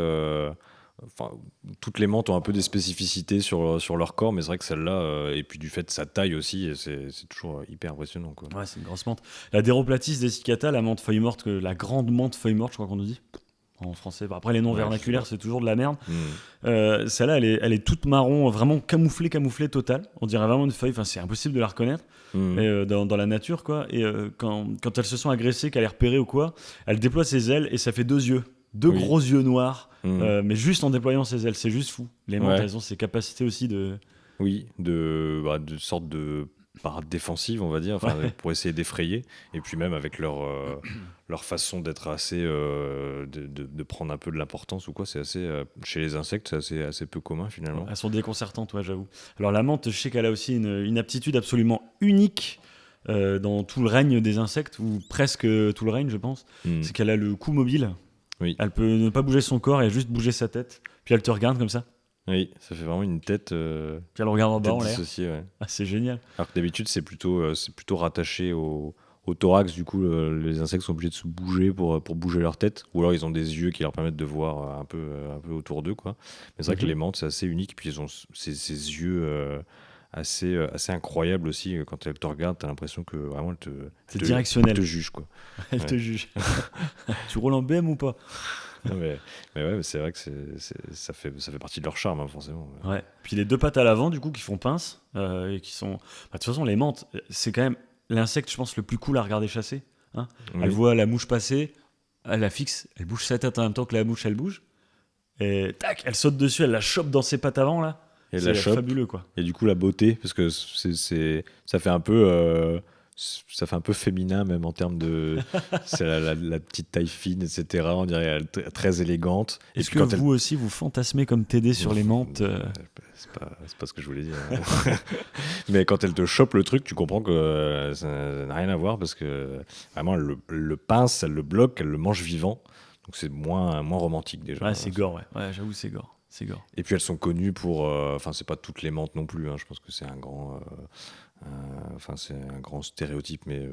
Toutes les menthes ont un peu des spécificités sur leur corps, mais c'est vrai que celle-là, et puis du fait de sa taille aussi, c'est toujours hyper impressionnant, quoi. Ouais, c'est une grosse menthe. La Deroplatis desiccata, la menthe feuille morte, la grande menthe feuille morte, je crois qu'on nous dit en français. Après, les noms Ouais, vernaculaires, je sais c'est toujours de la merde. pas. Celle-là, elle est toute marron, vraiment camouflée totale. On dirait vraiment une feuille. Enfin, c'est impossible de la reconnaître dans la nature, quoi. Et quand elles se sont agressées, qu'elle est repérée ou quoi, elle déploie ses ailes et ça fait deux yeux. Deux Oui. gros yeux noirs, Mm. mais juste en déployant ses ailes. C'est juste fou. Les menthes, Ouais. elles ont ces capacités aussi de. Oui, de sorte de parade défensive, on va dire, Ouais. pour essayer d'effrayer. Et puis même avec leur façon d'être assez, de prendre un peu de l'importance ou quoi, c'est assez, chez les insectes, c'est assez peu commun finalement. Elles sont déconcertantes, ouais, j'avoue. Alors la menthe, je sais qu'elle a aussi une aptitude absolument unique dans tout le règne des insectes, ou presque tout le règne, je pense. Mm. C'est qu'elle a le cou mobile. Oui. Elle peut ne pas bouger son corps et juste bouger sa tête. Puis elle te regarde comme ça. Oui, ça fait vraiment une tête, Puis elle regarde en bas tête en l'air. dissociée, ouais. Ah, c'est génial. Alors que d'habitude, c'est plutôt rattaché au thorax. Du coup, les insectes sont obligés de se bouger pour bouger leur tête. Ou alors, ils ont des yeux qui leur permettent de voir un peu autour d'eux, quoi. Mais c'est vrai que les menthes, c'est assez unique. Puis, ils ont ces yeux assez incroyables aussi. Quand elles te regardent, tu as l'impression que vraiment, C'est directionnel. elle te juge, quoi. Elle te juge. Tu roules en BM ou pas? Non, mais ouais, c'est vrai que ça fait partie de leur charme, hein, forcément. Ouais. Puis les deux pattes à l'avant, du coup, qui font pince, et qui sont. De toute façon, les menthes, c'est quand même l'insecte, je pense, le plus cool à regarder chasser. Hein. Oui. Elle voit la mouche passer, elle la fixe, elle bouge sa tête en même temps que la mouche, elle bouge. Et tac, elle saute dessus, elle la chope dans ses pattes avant, là. Et elle C'est la chope. fabuleux, quoi. Et du coup, la beauté, parce que ça fait un peu. Ça fait un peu féminin, même en termes de. C'est la petite taille fine, etc. On dirait elle très élégante. Et Est-ce puis que quand vous aussi, vous fantasmez comme TD sur les menthes C'est pas ce que je voulais dire. Mais quand elle te chope le truc, tu comprends que ça n'a rien à voir parce que vraiment, elle le pince, elle le bloque, elle le mange vivant. Donc c'est moins romantique déjà. Ouais, c'est gore, ouais, j'avoue, c'est gore. C'est gore. Et puis elles sont connues pour. Enfin, c'est pas toutes les menthes non plus. Hein. Je pense que c'est un grand. C'est un grand stéréotype, mais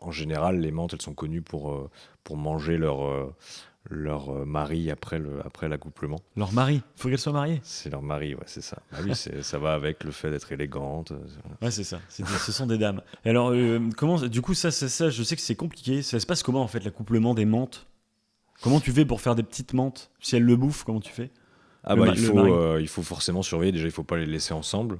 en général, les menthes, elles sont connues pour manger leur mari après l'accouplement. Leur mari, faut qu'elle soit mariée. C'est leur mari, ouais, c'est ça. Bah oui, ça va avec le fait d'être élégante. Ouais, c'est ça. Ce sont des dames. Et alors, comment, du coup, ça, je sais que c'est compliqué. Ça se passe comment, en fait, l'accouplement des menthes? Comment tu fais pour faire des petites menthes? Si elles le bouffent, comment tu fais? Ah bah, il faut forcément surveiller. Déjà, il faut pas les laisser ensemble.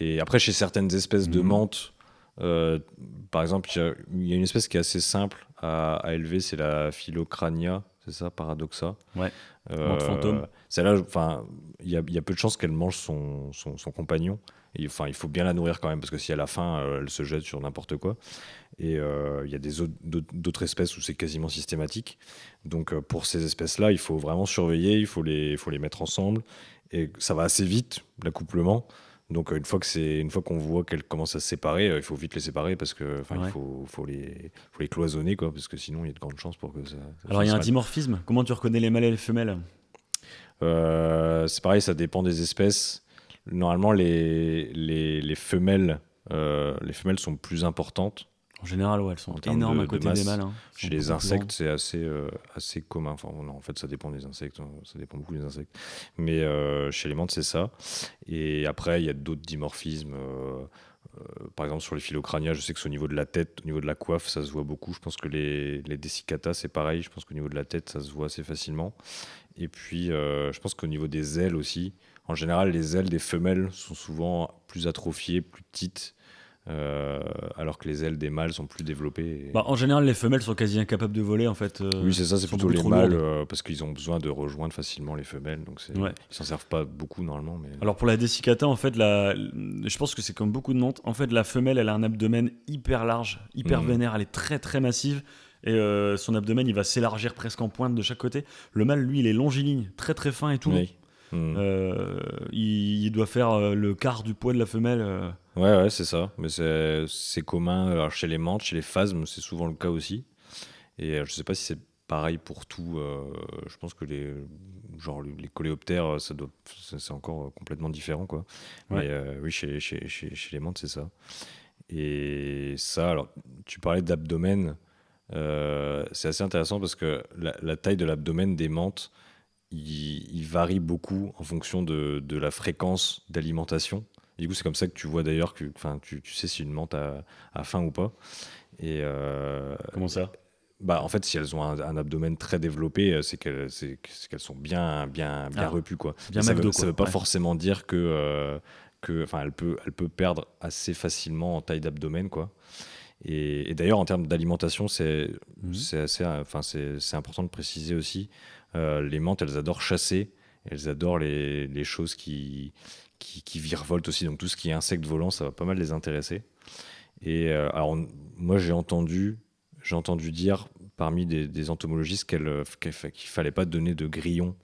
Et après, chez certaines espèces de menthes, par exemple, il y a une espèce qui est assez simple à élever, c'est la Philocrania, c'est ça, Paradoxa. Ouais, menthe fantôme. Celle-là, il y a peu de chances qu'elle mange son compagnon. Il faut bien la nourrir quand même, parce que si elle a faim, elle se jette sur n'importe quoi. Et il y a d'autres espèces où c'est quasiment systématique. Donc pour ces espèces-là, il faut vraiment surveiller, il faut les mettre ensemble. Et ça va assez vite, l'accouplement. Donc une fois qu'on voit qu'elles commencent à se séparer, il faut vite les séparer parce que Ouais. il faut les cloisonner, quoi, parce que sinon il y a de grandes chances pour que ça Alors, il y a un finisse mal. dimorphisme. Comment tu reconnais les mâles et les femelles? C'est pareil, ça dépend des espèces. Normalement, les femelles sont plus importantes. En général, ouais, elles sont en termes énormes à de côté des masse. mâles. Hein. Elles Chez sont les beaucoup plus grandes. insectes, c'est assez commun. Enfin, non, en fait, ça dépend des insectes, hein, ça dépend beaucoup des insectes. Mais chez les mantes, c'est ça. Et après, il y a d'autres dimorphismes. Par exemple, sur les phylocrania, je sais que c'est au niveau de la tête, au niveau de la coiffe, ça se voit beaucoup. Je pense que les dessicata, c'est pareil. Je pense qu'au niveau de la tête, ça se voit assez facilement. Et puis, je pense qu'au niveau des ailes aussi, en général, les ailes des femelles sont souvent plus atrophiées, plus petites, alors que les ailes des mâles sont plus développées. Bah, en général, les femelles sont quasi incapables de voler, en fait. Oui, c'est ça, c'est sont plutôt beaucoup les trop mâles, lourdes. parce qu'ils ont besoin de rejoindre facilement les femelles. Donc, Ouais. ils s'en servent pas beaucoup normalement. Mais... Alors pour la dessicata, en fait, je pense que c'est comme beaucoup de mantes. En fait, la femelle, elle a un abdomen hyper large, hyper vénère. Elle est très très massive. Et son abdomen, il va s'élargir presque en pointe de chaque côté. Le mâle, lui, il est longiligne, très très fin et tout long. Oui. Il doit faire le quart du poids de la femelle. Ouais, c'est ça. Mais c'est commun. Alors, chez les mantes, chez les phasmes, c'est souvent le cas aussi. Et je sais pas si c'est pareil pour tout. Je pense que les coléoptères, c'est encore complètement différent, quoi. Ouais. Mais oui, chez les mantes, c'est ça. Et ça, alors, tu parlais d'abdomen. C'est assez intéressant parce que la taille de l'abdomen des mantes, il varie beaucoup en fonction de la fréquence d'alimentation. Et du coup, c'est comme ça que tu vois d'ailleurs que, enfin, tu sais si une mante a faim ou pas. Et Comment ça? bah, en fait, si elles ont un abdomen très développé, c'est qu'elles sont bien repues, quoi. Bien Mais ça McDo, veut, ça quoi. veut pas Ouais. forcément dire enfin, elle peut perdre assez facilement en taille d'abdomen, quoi. Et d'ailleurs, en termes d'alimentation, c'est assez, enfin, c'est important de préciser aussi. Les mantes, elles adorent chasser. Elles adorent les choses qui virevoltent aussi. Donc tout ce qui est insectes volants, ça va pas mal les intéresser. Et alors, moi, j'ai entendu dire parmi des entomologistes qu'il fallait pas donner de grillons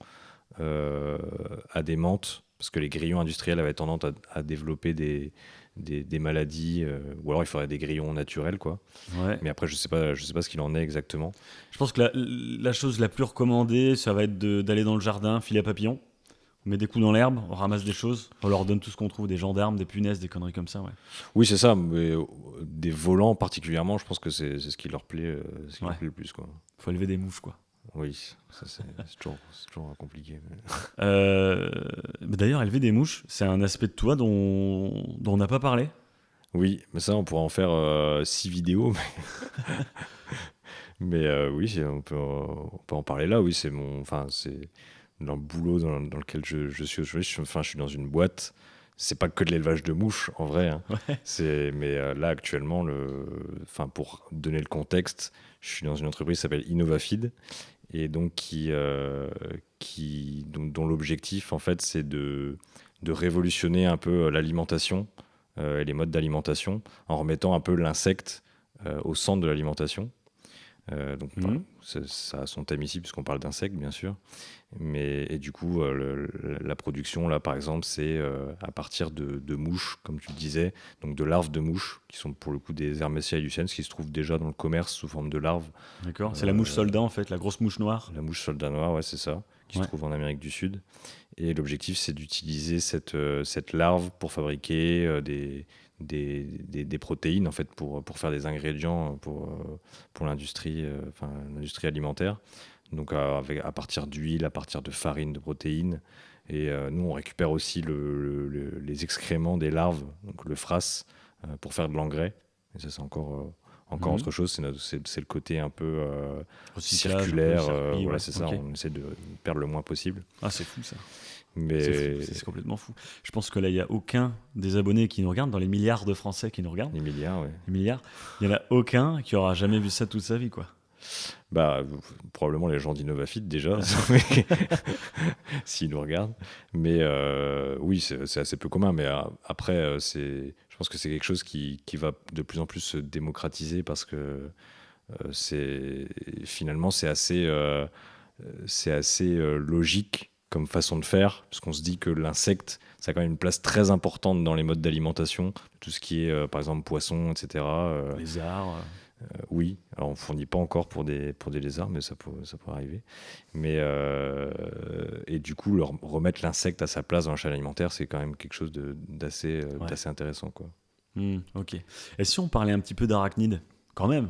à des mantes, parce que les grillons industriels avaient tendance à développer des maladies, ou alors il faudrait des grillons naturels, quoi. Ouais. Mais après, je sais pas ce qu'il en est exactement. Je pense que la chose la plus recommandée, ça va être d'aller dans le jardin, filer à papillons. On met des coups dans l'herbe, on ramasse des choses, on leur donne tout ce qu'on trouve, des gendarmes, des punaises, des conneries comme ça. Ouais. Oui, c'est ça, mais des volants particulièrement, je pense que c'est ce qui leur plaît, leur plaît le plus, quoi. Faut élever des mouches, quoi. Oui, ça c'est toujours compliqué. Mais d'ailleurs, élever des mouches, c'est un aspect de toi dont on n'a pas parlé. Oui, mais ça, on pourra en faire 6 vidéos. Mais oui, on peut en parler là. Oui, c'est dans le boulot dans lequel je suis aujourd'hui. Je suis dans une boîte. C'est pas que de l'élevage de mouches, en vrai. Hein. Ouais. Mais là, actuellement, pour donner le contexte, je suis dans une entreprise qui s'appelle Innovafeed et donc dont l'objectif, en fait, c'est de révolutionner un peu l'alimentation et les modes d'alimentation en remettant un peu l'insecte au centre de l'alimentation. Donc, ça a son thème ici, puisqu'on parle d'insectes, bien sûr. Et du coup, la production, là, par exemple, c'est à partir de mouches, comme tu le disais, donc de larves de mouches, qui sont pour le coup des Hermesia illucens, qui se trouvent déjà dans le commerce sous forme de larves. D'accord. C'est la mouche soldat, en fait, la grosse mouche noire. La mouche soldat noire, ouais, c'est ça, qui se trouve en Amérique du Sud. Et l'objectif, c'est d'utiliser cette larve pour fabriquer des protéines, en fait, pour faire des ingrédients pour l'industrie alimentaire. Donc à partir d'huile, à partir de farine, de protéines. Et nous, on récupère aussi les excréments des larves, donc le frasse, pour faire de l'engrais. Et ça, c'est encore autre chose. C'est le côté un peu Recyclage, circulaire. un peu circuit, Voilà, ouais. c'est ça. Ok. On essaie de perdre le moins possible. Ah, c'est fou ça. Mais C'est fou, c'est complètement fou. Je pense que là, il n'y a aucun des abonnés qui nous regardent, dans les milliards de Français qui nous regardent, les milliards, ouais. les milliards, il n'y en a aucun qui aura jamais vu ça toute sa vie, quoi. Bah, probablement les gens d'Innovafeed déjà, s'ils nous regardent. Mais oui, c'est assez peu commun. Mais après, je pense que c'est quelque chose qui va de plus en plus se démocratiser parce que finalement, c'est assez logique comme façon de faire, parce qu'on se dit que l'insecte, ça a quand même une place très importante dans les modes d'alimentation, tout ce qui est, par exemple, poissons, etc. Lézards. Oui, alors on ne fournit pas encore pour des lézards, mais ça peut arriver. Mais, et du coup, remettre l'insecte à sa place dans la chaîne alimentaire, c'est quand même quelque chose d'assez intéressant, quoi. Ok. Et si on parlait un petit peu d'arachnides, Quand même.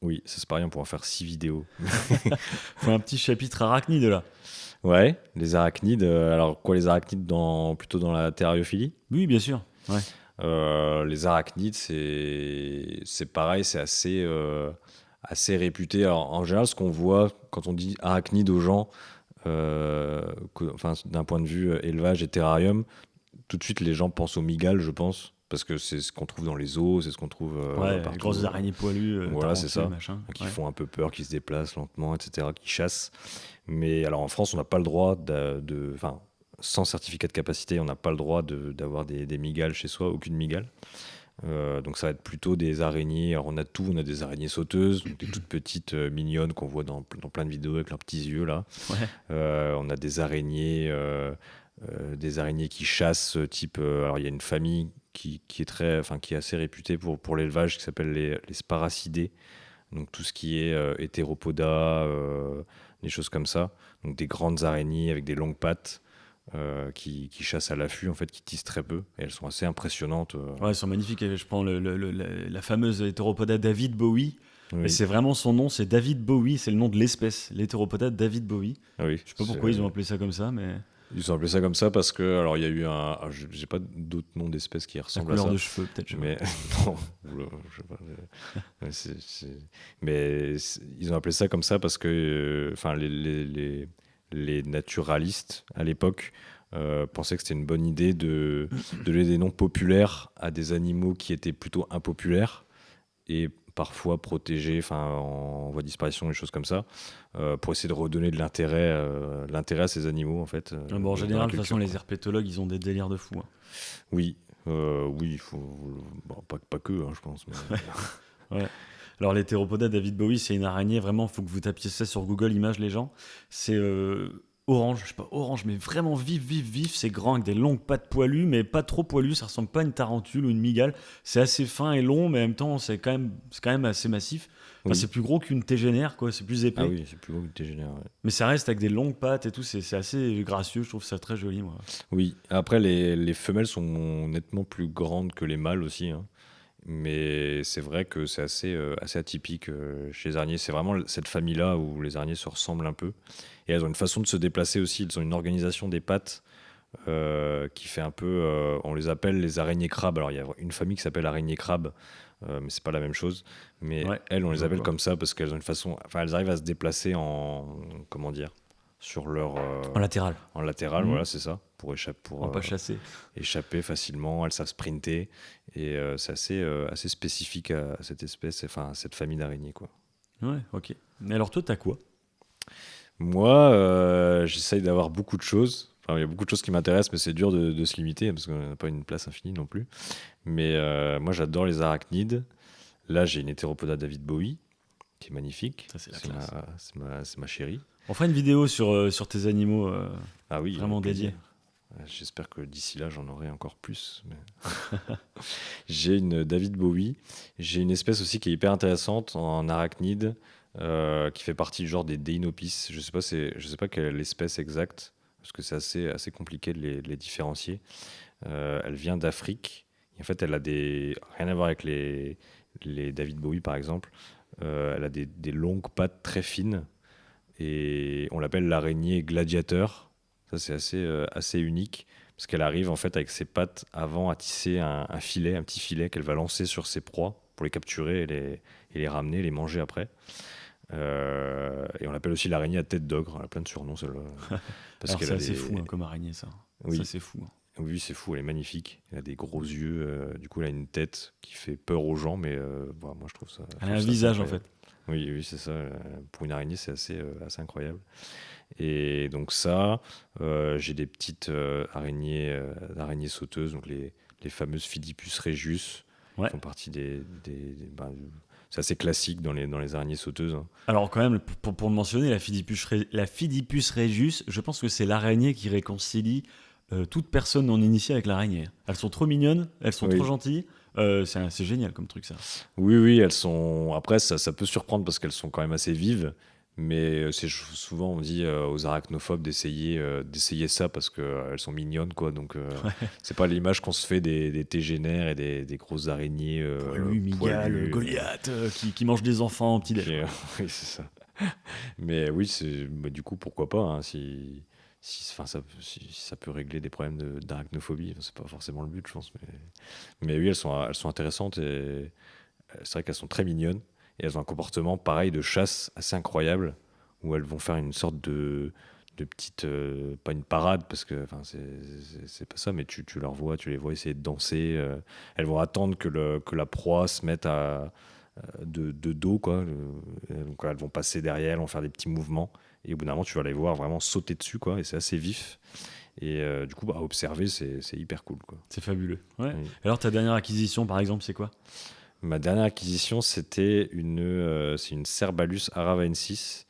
Oui, ça c'est pas rien pour en faire 6 vidéos. Faut un petit chapitre arachnide là. Ouais, les arachnides. Alors quoi, les arachnides plutôt dans la terrariophilie? Oui, bien sûr. Ouais. Les arachnides, c'est pareil, c'est assez réputé. Alors, en général, ce qu'on voit quand on dit arachnide aux gens, enfin, d'un point de vue élevage et terrarium, tout de suite les gens pensent aux migales, je pense, parce que c'est ce qu'on trouve dans les eaux, c'est ce qu'on trouve Ouais, partout. grosses araignées poilues, Voilà, c'est ça. machin. Qui Ouais. font un peu peur, qui se déplacent lentement, etc., qui chassent. Mais alors en France, on n'a pas le droit enfin, sans certificat de capacité, on n'a pas le droit d'avoir des migales chez soi, aucune migale. Donc ça va être plutôt des araignées. Alors on a tout, on a des araignées sauteuses, donc des toutes petites mignonnes qu'on voit dans plein de vidéos avec leurs petits yeux là. Ouais. On a des araignées qui chassent, type. Alors il y a une famille qui est assez réputée pour l'élevage qui s'appelle les sparacidés. Donc tout ce qui est hétéropoda, des choses comme ça. Donc des grandes araignées avec des longues pattes. Qui chassent à l'affût, en fait, qui tissent très peu. Et elles sont assez impressionnantes. Ouais, elles sont magnifiques. Et je prends la fameuse hétéropoda David Bowie. Oui. Et c'est vraiment son nom, c'est David Bowie, c'est le nom de l'espèce, l'hétéropoda David Bowie. Oui, Je sais pas pourquoi ils ont appelé ça comme ça, mais ils ont appelé ça comme ça parce que, alors il y a eu j'ai pas d'autres noms d'espèces qui la ressemblent à couleur ça. de cheveux, peut-être. Mais non, je sais pas. Ouais, mais ils ont appelé ça comme ça parce que, enfin, les naturalistes à l'époque pensaient que c'était une bonne idée de donner des noms populaires à des animaux qui étaient plutôt impopulaires et parfois protégés, enfin en voie de disparition, des choses comme ça, pour essayer de redonner de l'intérêt à ces animaux en fait. Bon, en dans la général, de toute culture, façon, les quoi. herpétologues, ils ont des délires de fou. Hein. Oui, il faut, bon, pas que, hein, je pense. Mais... Ouais. Alors, l'hétéropoda David Bowie, c'est une araignée, vraiment, il faut que vous tapiez ça sur Google Images, les gens. C'est orange, je sais pas, orange, mais vraiment vif. C'est grand avec des longues pattes poilues, mais pas trop poilues. Ça ressemble pas à une tarentule ou une migale. C'est assez fin et long, mais en même temps, c'est quand même assez massif. Enfin, Oui. c'est plus gros qu'une tégénère, quoi. C'est plus épais. Ah oui, c'est plus gros que Tégénère. Ouais. Mais ça reste avec des longues pattes et tout. C'est assez gracieux. Je trouve ça très joli, moi. Oui, après les femelles sont nettement plus grandes que les mâles aussi, hein. Mais c'est vrai que c'est assez atypique chez les araignées. C'est vraiment cette famille-là où les araignées se ressemblent un peu. Et elles ont une façon de se déplacer aussi. Elles ont une organisation des pattes qui fait un peu. On les appelle les araignées crabes. Alors il y a une famille qui s'appelle araignée crabe, mais c'est pas la même chose. Mais Ouais, elles, on je les appelle vois. comme ça parce qu'elles ont une façon. Enfin, elles arrivent à se déplacer comment dire, sur leur En latéral. en latéral. Mhm. Voilà, c'est ça, pour Pas chasser. échapper facilement. Elles savent sprinter et c'est assez spécifique à cette espèce, enfin à cette famille d'araignées, quoi. Ouais, ok. Mais alors, toi, t'as quoi? Moi, j'essaye d'avoir beaucoup de choses. Enfin, il y a beaucoup de choses qui m'intéressent, mais c'est dur de se limiter parce qu'on n'a pas une place infinie non plus. Mais moi, j'adore les arachnides. Là, j'ai une hétéropoda David Bowie qui est magnifique. Ça, c'est la classe. C'est ma chérie. On fera une vidéo sur tes animaux Ah oui, vraiment avec plaisir. dédiée. J'espère que d'ici là, j'en aurai encore plus. Mais... J'ai une David Bowie. J'ai une espèce aussi qui est hyper intéressante en arachnide, qui fait partie du genre des Deinopis. Je sais pas quelle est l'espèce exacte, parce que c'est assez compliqué de les différencier. Elle vient d'Afrique. Et en fait, elle a rien à voir avec les David Bowie, par exemple. Elle a des longues pattes très fines. Et on l'appelle l'araignée gladiateur. Ça, c'est assez unique, parce qu'elle arrive en fait avec ses pattes avant à tisser un petit filet qu'elle va lancer sur ses proies pour les capturer et les ramener, les manger après. Et on l'appelle aussi l'araignée à tête d'ogre. Elle a plein de surnoms, celle-là. Parce Alors, qu'elle c'est a assez fou hein, comme araignée, ça. Oui. Ça, c'est fou. Hein. Oui, c'est fou, elle est magnifique. Elle a des gros yeux. Du coup, elle a une tête qui fait peur aux gens, mais voilà, moi, je trouve ça. Elle a un visage, en fait. Oui, c'est ça. Pour une araignée, c'est assez incroyable. Et donc ça, j'ai des petites araignées sauteuses, donc les fameuses Phidipus regius, Ouais. qui font partie c'est assez classique dans les araignées sauteuses, hein. Alors, quand même, pour mentionner la Phidipus regius, je pense que c'est l'araignée qui réconcilie toute personne non initiée avec l'araignée. Elles sont trop mignonnes, elles sont Oui. trop gentilles. C'est génial comme truc, ça. Oui, elles sont. Après, ça peut surprendre parce qu'elles sont quand même assez vives, Mais souvent, on dit aux arachnophobes d'essayer ça parce qu'elles sont mignonnes, quoi. Donc, c'est pas l'image qu'on se fait des tégénères et des grosses araignées. Lui, Miguel, Goliath, qui mange des enfants au petit-déj. Oui, c'est ça. Mais oui, du coup, pourquoi pas, hein, si ça peut régler des problèmes d'arachnophobie. C'est pas forcément le but, je pense. Mais oui, elles sont intéressantes et c'est vrai qu'elles sont très mignonnes. Et elles ont un comportement pareil de chasse assez incroyable où elles vont faire une sorte de petite, pas une parade parce que c'est pas ça, mais tu les vois essayer de danser. Elles vont attendre que la proie se mette de dos, quoi. Donc elles vont passer derrière, elles vont faire des petits mouvements et au bout d'un moment tu vas les voir vraiment sauter dessus, quoi. Et c'est assez vif. Et du coup, à observer, c'est hyper cool, quoi. C'est fabuleux. Ouais. Oui. Alors ta dernière acquisition, par exemple, c'est quoi ? Ma dernière acquisition, c'était c'est une Cerbalus aravaensis.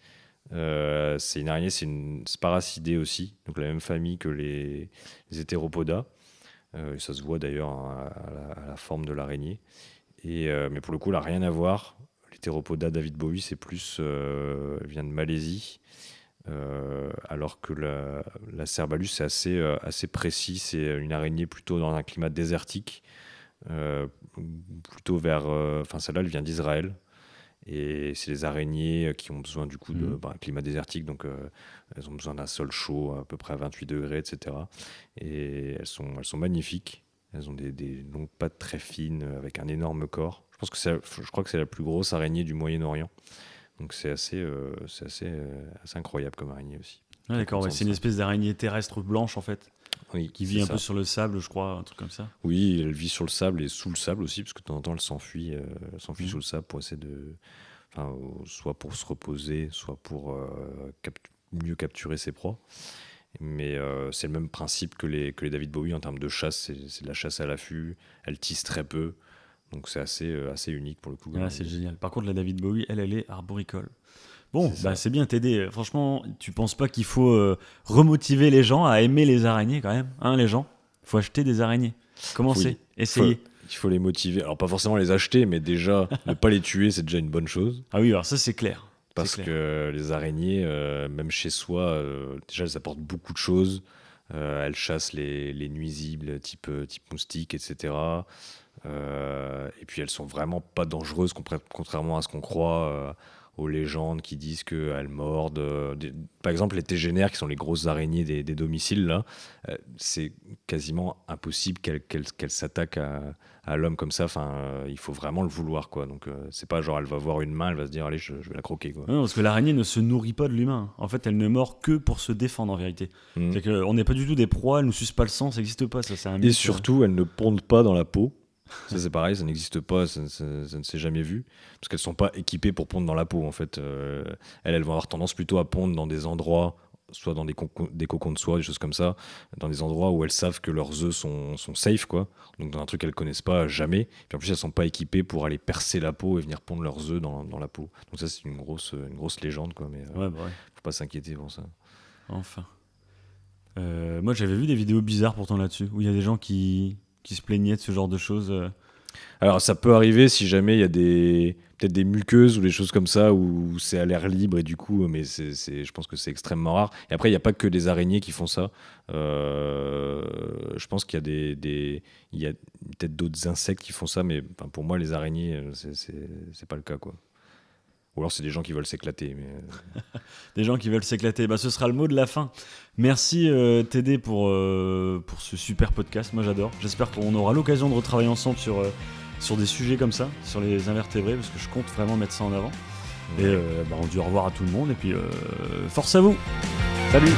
C'est une araignée, c'est une Sparacidée aussi, donc la même famille que les Hétéropoda. Ça se voit d'ailleurs à la forme de l'araignée. Mais pour le coup, elle n'a rien à voir. L'Hétéropoda David Bowie, c'est plus vient de Malaisie, alors que la Cerbalus, c'est assez précis. C'est une araignée plutôt dans un climat désertique. Plutôt vers celle-là elle vient d'Israël et c'est les araignées qui ont besoin du coup de climat désertique, donc elles ont besoin d'un sol chaud à peu près à 28 degrés, etc. Et elles sont magnifiques. Elles ont des longues pattes très fines avec un énorme corps. Je crois que c'est la plus grosse araignée du Moyen-Orient, donc c'est assez incroyable comme araignée aussi. Ah, d'accord, ouais, c'est une espèce d'araignée terrestre blanche en fait. Oui, qui vit un peu sur le sable, je crois, un truc comme ça. Oui, elle vit sur le sable et sous le sable aussi, parce que de temps en temps, elle s'enfuit sous le sable pour essayer soit pour se reposer, soit pour mieux capturer ses proies. Mais c'est le même principe que les David Bowie en termes de chasse, c'est de la chasse à l'affût, elle tisse très peu, donc c'est assez unique pour le coup. Ah, c'est génial. Par contre, la David Bowie, elle est arboricole. Bon, c'est bien t'aider. Franchement, tu penses pas qu'il faut remotiver les gens à aimer les araignées quand même, hein, les gens ? Il faut acheter des araignées. Commencez, essayez. Il faut les motiver. Alors pas forcément les acheter, mais déjà ne pas les tuer, c'est déjà une bonne chose. Ah oui, alors ça c'est clair. Parce que les araignées, même chez soi, déjà elles apportent beaucoup de choses. Elles chassent les nuisibles, type moustiques, etc. Et puis elles sont vraiment pas dangereuses, contrairement à ce qu'on croit. Aux légendes qui disent qu'elles mordent. Par exemple, les tégénères, qui sont les grosses araignées des domiciles, là, c'est quasiment impossible qu'elles s'attaquent à l'homme comme ça. Il faut vraiment le vouloir, quoi. Donc, c'est pas genre elle va voir une main, elle va se dire allez, je vais la croquer, quoi. Non, parce que l'araignée ne se nourrit pas de l'humain. En fait, elle ne mord que pour se défendre, en vérité. C'est qu'on n'est pas du tout des proies, elle ne suce pas le sang, ça n'existe pas. Ça, c'est un mythe. Et surtout, elles ne pondent pas dans la peau. Ça c'est pareil, ça n'existe pas, ça ne s'est jamais vu, parce qu'elles sont pas équipées pour pondre dans la peau en fait. Elles vont avoir tendance plutôt à pondre dans des endroits, soit dans des cocons de soie, des choses comme ça, dans des endroits où elles savent que leurs œufs sont safe, quoi. Donc dans un truc qu'elles connaissent pas jamais. Puis en plus elles sont pas équipées pour aller percer la peau et venir pondre leurs œufs dans la peau. Donc ça c'est une grosse légende, quoi. Mais faut pas s'inquiéter pour ça. Enfin. Moi j'avais vu des vidéos bizarres pourtant là-dessus, où il y a des gens qui se plaignaient de ce genre de choses. Alors ça peut arriver si jamais il y a peut-être des muqueuses ou des choses comme ça où c'est à l'air libre et du coup, mais je pense que c'est extrêmement rare. Et après il n'y a pas que des araignées qui font ça. Je pense qu'il y a peut-être d'autres insectes qui font ça, mais pour moi les araignées c'est pas le cas, quoi. Ou alors c'est des gens qui veulent s'éclater. Des gens qui veulent s'éclater. Ce sera le mot de la fin. Merci Tédé pour ce super podcast. Moi j'adore. J'espère qu'on aura l'occasion de retravailler ensemble sur des sujets comme ça, sur les invertébrés, parce que je compte vraiment mettre ça en avant. Et on dit au revoir à tout le monde. Et puis force à vous. Salut.